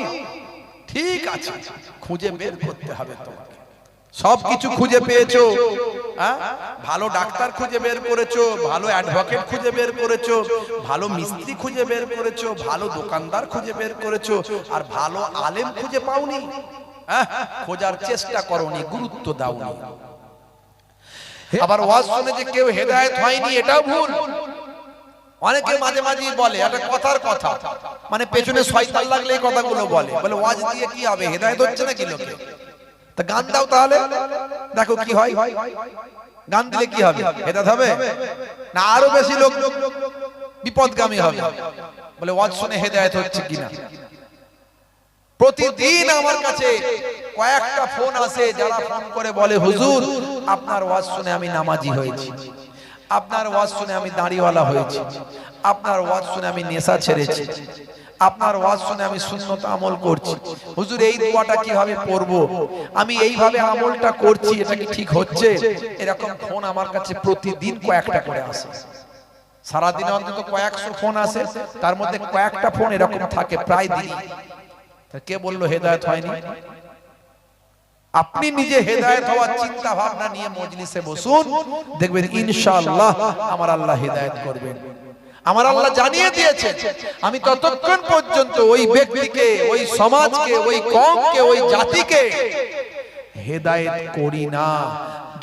ঠিক আছে খুঁজে বের করতে হবে তোমাকে সবকিছু খুঁজে পেয়েছো ভালো ডাক্তার খুঁজে বের করেছো ভালো অ্যাডভোকেট খুঁজে বের করেছো ভালো মিস্ত্রি খুঁজে বের করেছো ভালো দোকানদার খুঁজে বের করেছো আর ভালো আলেম খুঁজে পাওনি খোঁজার চেষ্টা করোনি গুরুত্ব দাওনি আবার ওয়াজ শুনে যে কেউ হেদায়েত হয়নি এটাও ভুল অনেকে মাঝে মাঝে বলে এটা কথার কথা মানে পেছনে শয়তান লাগলে এই কথাগুলো বলে ওয়াজ দিয়ে কি হবে হেদায়েত হচ্ছে নাকি লোকে তা গান দাও তাহলে দেখো কি হয় গান দিলে কি হবে হেদায়েত হবে না আরো বেশি লোক বিপদগামী হবে বলে ওয়াজ শুনে হেদায়েত হচ্ছে কিনা প্রতিদিন আমার কাছে কয়েকটা ফোন আসে যারা ফোন করে বলে হুজুর আপনার ওয়াজ শুনে আমি নামাজি হয়েছি আপনার ওয়াজ শুনে আমি দাড়িওয়ালা হয়েছি আপনার ওয়াজ শুনে আমি নেশা ছেড়েছি আপনার ওয়াজ শুনে আমি সুন্নত আমল করছি, হুজুর এই দোয়াটা কিভাবে পড়বো, আমি এইভাবে আমলটা করছি, এটা কি ঠিক হচ্ছে? এরকম ফোন আমার কাছে প্রতিদিন কয়েকটা করে আসে। সারাদিনে অন্তত কয়েকশো ফোন আসে, তার মধ্যে কয়েকটা ফোন এরকম থাকে প্রায় দিন। কে বললো হেদায়েত হয়নি? আপনি নিজে হেদায়েত হওয়ার চিন্তা ভাবনা নিয়ে মজলিসে বসুন, দেখবেন ইনশাআল্লাহ আমার আল্লাহ হেদায়েত করবেন। আমার আল্লাহ জানিয়ে দিয়েছে, আমি ততক্ষণ পর্যন্ত ওই ব্যক্তিকে, ওই সমাজকে, ওই কওমকে, ওই জাতিকে হেদায়েত করি না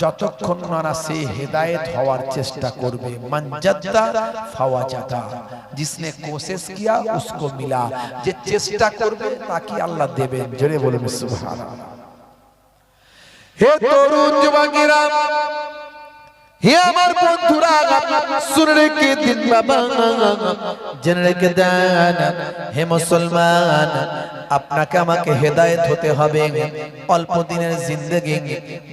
যতক্ষণ না সে হেদায়েত হওয়ার চেষ্টা করবে। মান জাদ্দা ফাওয়াজাদা, जिसने कोशिश किया उसको मिला। যে চেষ্টা করবে তাকে আল্লাহ দেবেন। জোরে বলুন সুবহানাল্লাহ। হে তরুণ যুবকেরা, হে আমার বন্ধুরা, শুনে রেখে দিন বাবা, জেনে রেখে দেন হে মুসলমান, আপনাকে আমাকে হেদায়েত হতে হবে। অল্প দিনের জিন্দেগি,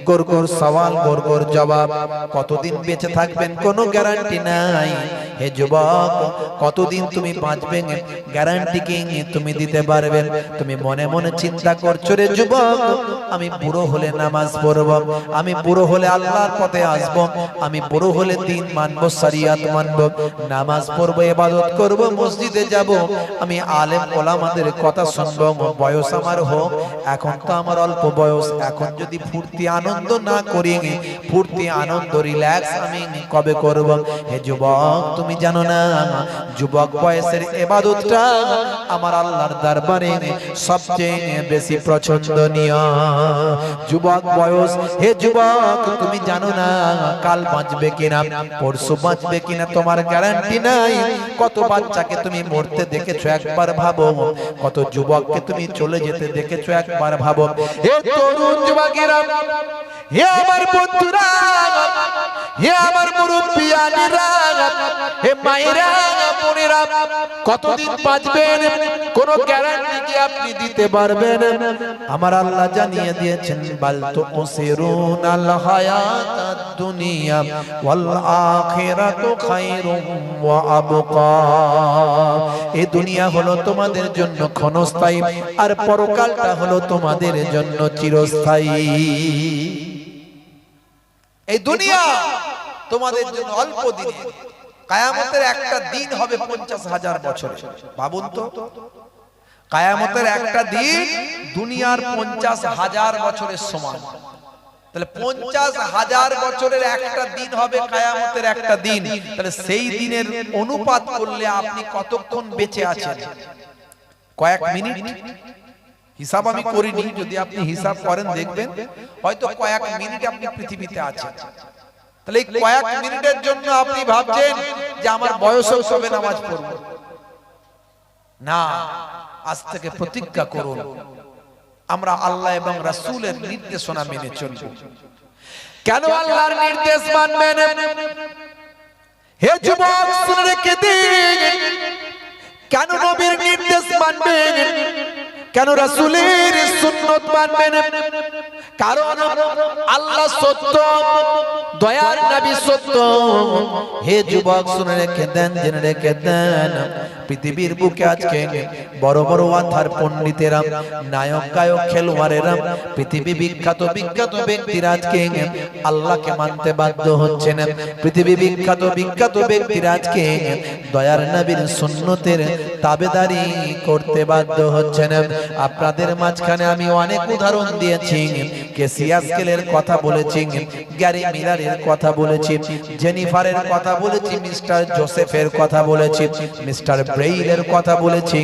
গোর গোর সওয়াল, গোর গোর জবাব। কতদিন বেঁচে থাকবেন কোনো গ্যারান্টি নাই। হে যুবক, কতদিন তুমি বাঁচবেন গ্যারান্টি কি তুমি দিতে পারবেন? তুমি মনে মনে চিন্তা করছো, রে যুবক, আমি বুড়ো হলে নামাজ পড়ব, আমি বুড়ো হলে আল্লাহর পথে আসব, আমি বুড়ো হলে দিন মানব, শরিয়াত মানব, নামাজ পড়বো, ইবাদত করব, মসজিদে যাব, আমি আলেম ওলামাদের কথা শুনবো, বয়স আমার হোক। এখন তো আমার অল্প বয়স, এখন যদি ফুর্তি আনন্দ না করি, ফুর্তি আনন্দ রিল্যাক্স আমি কবে করব? হে যুবক, তুমি জানো না যুবক বয়সের ইবাদতটা আমার আল্লাহর দরবারে সবচেয়ে বেশি পছন্দনীয়। যুবক বয়স, হে যুবক, তুমি জানো না কাল বাঁচবে কিনা, পরশু বাঁচবে কিনা তোমার গ্যারান্টি নাই। কত বাচ্চাকে তুমি মরতে দেখেছো, একবার ভাবো। কত যুবককে তুমি চলে যেতে দেখেছো, একবার ভাবো। হে তরুণ যুবকেরা, হে আমার বন্ধুরা, হে আমার মুরব্বিয়ানেরা, হে মায়েরা, বোনেরা, কতদিন বাঁচবেন কোনো গ্যারান্টি কি আপনি দিতে পারবেন? আমার আল্লাহ জানিয়ে দিয়েছেন, বাল তুসিরুনাল হায়াতাদ দুনিয়া ওয়াল আখিরাতু খায়রুম ওয়া আবকা। এই দুনিয়া হলো তোমাদের জন্য ক্ষণস্থায়ী, আর পরকালটা হলো তোমাদের জন্য চিরস্থায়ী। এই দুনিয়া তোমাদের জন্য অল্প দিন, কিয়ামতের একটা দিন হবে 50,000 বছর। ভাবুন তো, কিয়ামতের একটা দিন দুনিয়ার 50,000 বছরের সমান। তাহলে 50,000 বছরের একটা দিন হবে কিয়ামতের একটা দিন। তাহলে সেই দিনের অনুপাত করলে আপনি কতক্ষণ বেঁচে আছেন? কয়েক মিনিট? হিসাব আমি করিনি, যদি আপনি হিসাব করেন দেখবেন হয়তো কয়েক মিনিট আপনি পৃথিবীতে আছেন। তাহলে এই কয়েক মিনিটের জন্য আপনি ভাবছেন যে আমার বয়সও সবে নামাজ পড়ব না। আজ থেকে প্রতিজ্ঞা করুন, আমরা আল্লাহ এবং রাসূলের নির্দেশনা মেনে চলব। কেন আল্লাহর নির্দেশ মানবেন? হে যুবক, শুনে রেখে দিন, কেন নবীর নির্দেশ মানবেন? কেন রাসূলের সুন্নাত মানবেন? কারণ আল্লাহ সত্য, দয়ার নবী সত্য। হে যুবক, শুনে রেখে দেন, জেনে রেখে দেন, পৃথিবীর বুকে আজকে বড় বড় আথার পণ্ডিতেরা, নায়ক গায়ক খেলোয়াড়েরা, পৃথিবী বিখ্যাত বিখ্যাত ব্যক্তিরা আজকে আল্লাহকে মানতে বাধ্য হচ্ছেন। পৃথিবী বিখ্যাত বিখ্যাত ব্যক্তিরা আজকে দয়ার নবীর সুন্নতের তাবেদারি করতে বাধ্য হচ্ছেন। আপনাদের মাঝখানে আমি অনেক উদাহরণ দিয়েছি, কেসিয়াসকেলের কথা বলেছি, গ্যারি মিলারের কথা বলেছি, জেনিফারের কথা বলেছি, মিস্টার জোসেফের কথা বলেছি, মিস্টার ব্রেইলের কথা বলেছি,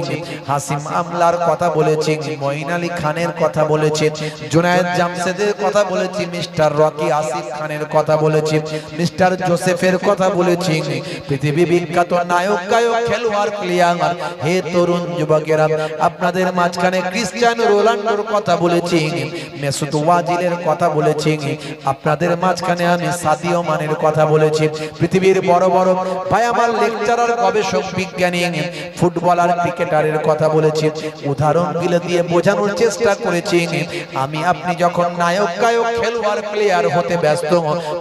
হাসিম আমলার কথা বলেছি, মঈন আলী খানের কথা বলেছি, জুনায়েদ জামশেদের কথা বলেছি, মিস্টার রকি আসিফ খানের কথা বলেছি, মিস্টার জোসেফের কথা বলেছি, পৃথিবী বিখ্যাত নায়ক গায়ক খেলোয়াড় প্লেয়ার। হে তরুণ যুবকেরা, আপনাদের মাঝখানে ক্রিস্টিয়ানো রোনাল্ডোর কথা বলেছি, মেসুত ওয়াজিলের কথা বলেছি, আপনাদের মাঝখানে আমি সাদিও মানের কথা বলেছি। পৃথিবীর বড় বড় ভাই আমার লেকচারার, গবেষক, বিজ্ঞানী, ফুটবলার ক্রিকেটারের কথা বলেছি, উদাহরণগুলো দিয়ে বোঝানোর চেষ্টা করেছি। আমি আপনি যখন নায়ক গায়ক খেলোয়াড় প্লেয়ার হতে ব্যস্ত,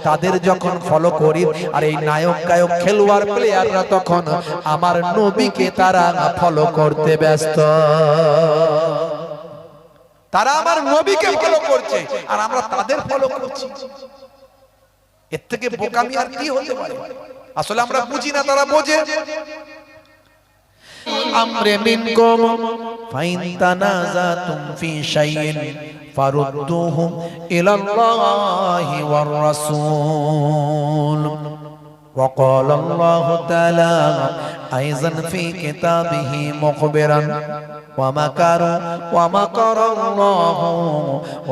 তাদের যখন ফলো করি, আর এই নায়ক গায়ক খেলোয়াড় প্লেয়াররা তখন আমার নবীকে তারা ফলো করতে ব্যস্ত। তারা আমার নবীকে ফলো করছে আর আমরা তাদের ফলো করছি। এর থেকে বোকামি আর কি হতে পারে? আসলে আমরা বুঝি না, তারা বোঝে। আমরে মিনকুম ফাইন তানাজাতুম ফি শাইইন ফারুদ্দুহু ইলাল্লাহি ওয়ার রাসূল। وقال الله تعالى أيضا في كتابه مخبرا ومكروا ومكر الله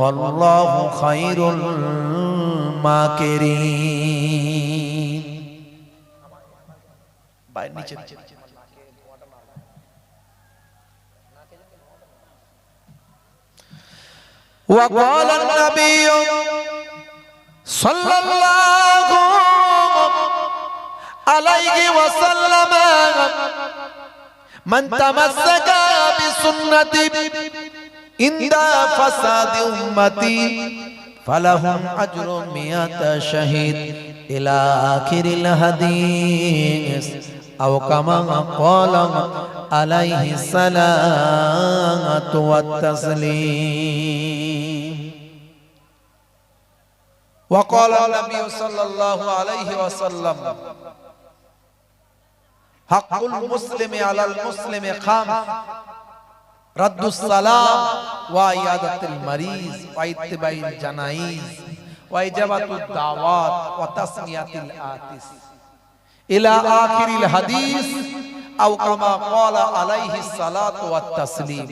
والله خير الماكرين. وقال النبي صلى الله عليه وسلم من تمسك بسنتي عند فساد أمتي فلهم أجر 100 شهيد إلى آخر الحديث أو كما قال عليه الصلاة والتسليم. وقال النبي صلى الله عليه وسلم حق المسلم على المسلم خمس: رد السلام وعيادة المريض واتباع الجنائز وإجابة الدعوات وتسمية الآتش إلى آخر الحديث أو كما قال عليه الصلاة والتسليم.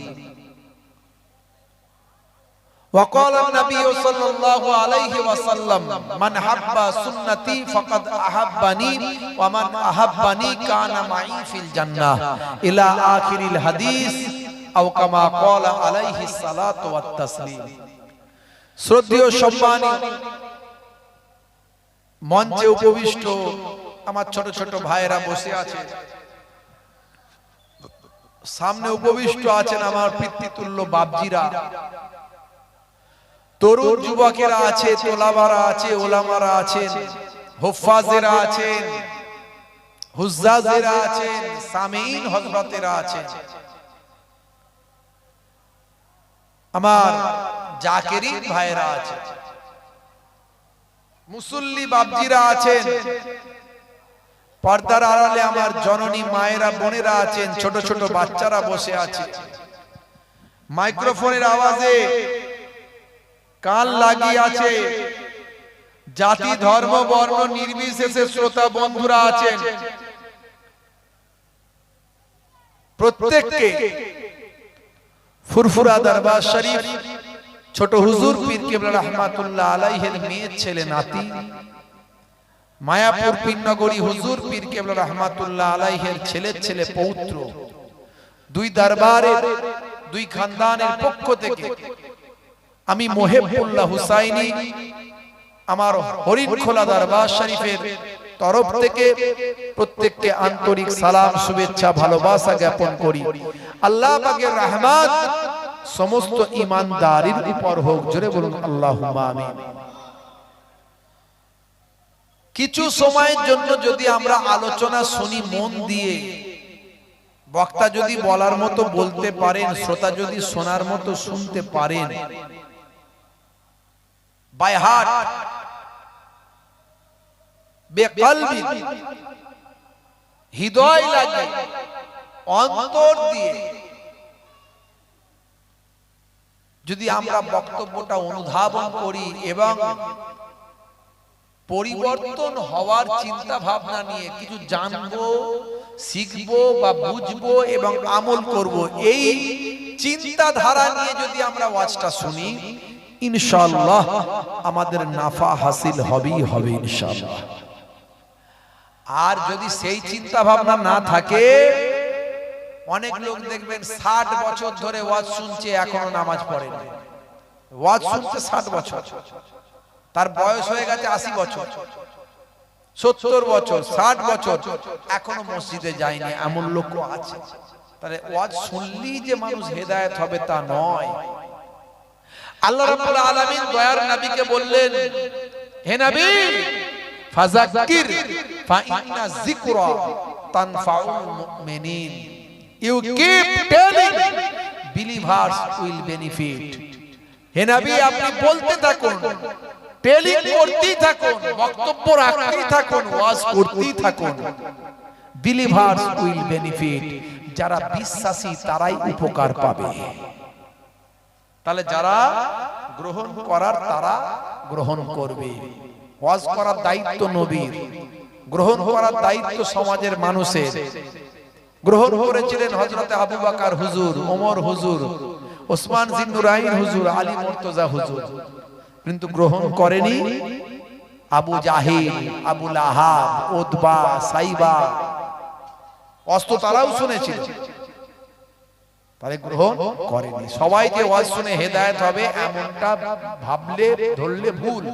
وقال النبي صلى الله عليه وسلم من حب سنتي فقد أحبني ومن أحبني كان معي في الجنة إلى آخر الحديث أو كما قال عليه الصلاة والتسليم. শ্রদ্ধেয় সম্মানী মঞ্চে উপবিষ্ট আমার ছোট ছোট ভাইয়েরা বসে আছে, সামনে উপবিষ্ট আছেন আমার পিতৃতুল্য বাপজিরা, তরুণ যুবকেরা আছে, তোলাবারা আছে, ওলামারা আছেন, হুফাজেরা আছেন, হুজ্জাজেরা আছেন, সামিঈন হযরতেরা আছেন, আমার জাকেরিন ভাইরা আছেন, মুসল্লি বাপজিরা আছেন, পর্দার আড়ালে আমার জননী মায়েরা বোনেরা আছেন, ছোট ছোট বাচ্চারা বসে আছে। মাইক্রোফোনের আওয়াজে কান লাগিয়ে আছে, জাতি ধর্ম বর্ণ নির্বিশেষে শ্রোতা বন্ধুরা আছেন, প্রত্যেককে ফুরফুরা দরবার শরীফ ছোট হুজুর পীর কেবলা রহমাতুল্লাহ আলাইহির মেয়ের ছেলে নাতি, মায়াপুর পীরনগরী হুজুর পীর কেবলা রহমাতুল্লাহ আলাইহির ছেলের ছেলে পৌত্র, দুই দরবারের দুই খানদানের পক্ষ থেকে আমি মোহেবুল্লাহ হুসাইনি আমার হরিণখোলা দরবার শরীফের তরফ থেকে প্রত্যেককে আন্তরিক সালাম, শুভেচ্ছা, ভালোবাসা জ্ঞাপন করি। আল্লাহ পাকের রহমত সমস্ত ঈমানদারের উপর হোক, জোরে বলুন আল্লাহুম্মা আমিন। কিছু সময়ের জন্য যদি আমরা আলোচনা শুনি মন দিয়ে, বক্তা যদি বলার মতো বলতে পারেন, শ্রোতা যদি শোনার মতো শুনতে পারেন, বাই হার্ট, বেকলবি, হৃদয় লাগে, অন্তর দিয়ে যদি আমরা বক্তব্যটা অনুধাবন করি এবং পরিবর্তন হওয়ার চিন্তা ভাবনা নিয়ে কিছু জানবো, শিখবো বা বুঝবো এবং আমল করব, এই চিন্তাধারা নিয়ে যদি আমরা ওয়াজটা শুনি, ইনশাআল্লাহ আমাদের নাফা হাসিল হবেই হবে ইনশাআল্লাহ। আর যদি সেই চিন্তা ভাবনা না থাকে, অনেক লোক দেখবেন 60 বছর ধরে ওয়াজ শুনছে, এখনো নামাজ পড়ে না। ওয়াজ শুনছে 60 বছর, তার বয়স হয়ে গেছে 80 বছর, 70 বছর 60 বছর এখনো মসজিদে যায়নি এমন লোকও আছে। তাহলে ওয়াজ শুনলেই যে মানুষ হেদায়েত হবে তা নয়। আল্লাহ রাব্বুল আলামিন দয়ার নবীকে বললেন, হে নবী ফাযাক্কির ফাইন্না যিকরা তানফাউল মুমিনিন। You keep telling believers will benefit. হে নবী আপনি বলতে থাকুন, টেলিং করতেই থাকুন, বক্তব্য রাখতেই থাকুন, ওয়াজ করতেই থাকুন। Believers will benefit. যারা বিশ্বাসী তারাই উপকার পাবে। তাহলে যারা গ্রহণ করার তারা গ্রহণ করবে। ওয়াজ করার দায়িত্ব নবীর, গ্রহণ করার দায়িত্ব সমাজের মানুষের। গ্রহণ করেছিলেন হযরতে আবু বকর হুজুর, ওমর হুজুর, ওসমান জিন্নুরাইন হুজুর, আলী মুর্তজা হুজুর, কিন্তু গ্রহণ করেনি আবু জাহিল, আবু লাহাব, উতবা, সাইবা। অস্ত্র তারাও শুনেছিল, তারে গ্রহণ করেনি। সবাই যে ওয়াজ শুনে হেদায়েত হবে এমনটা ভাবলে ধরলে ভুল।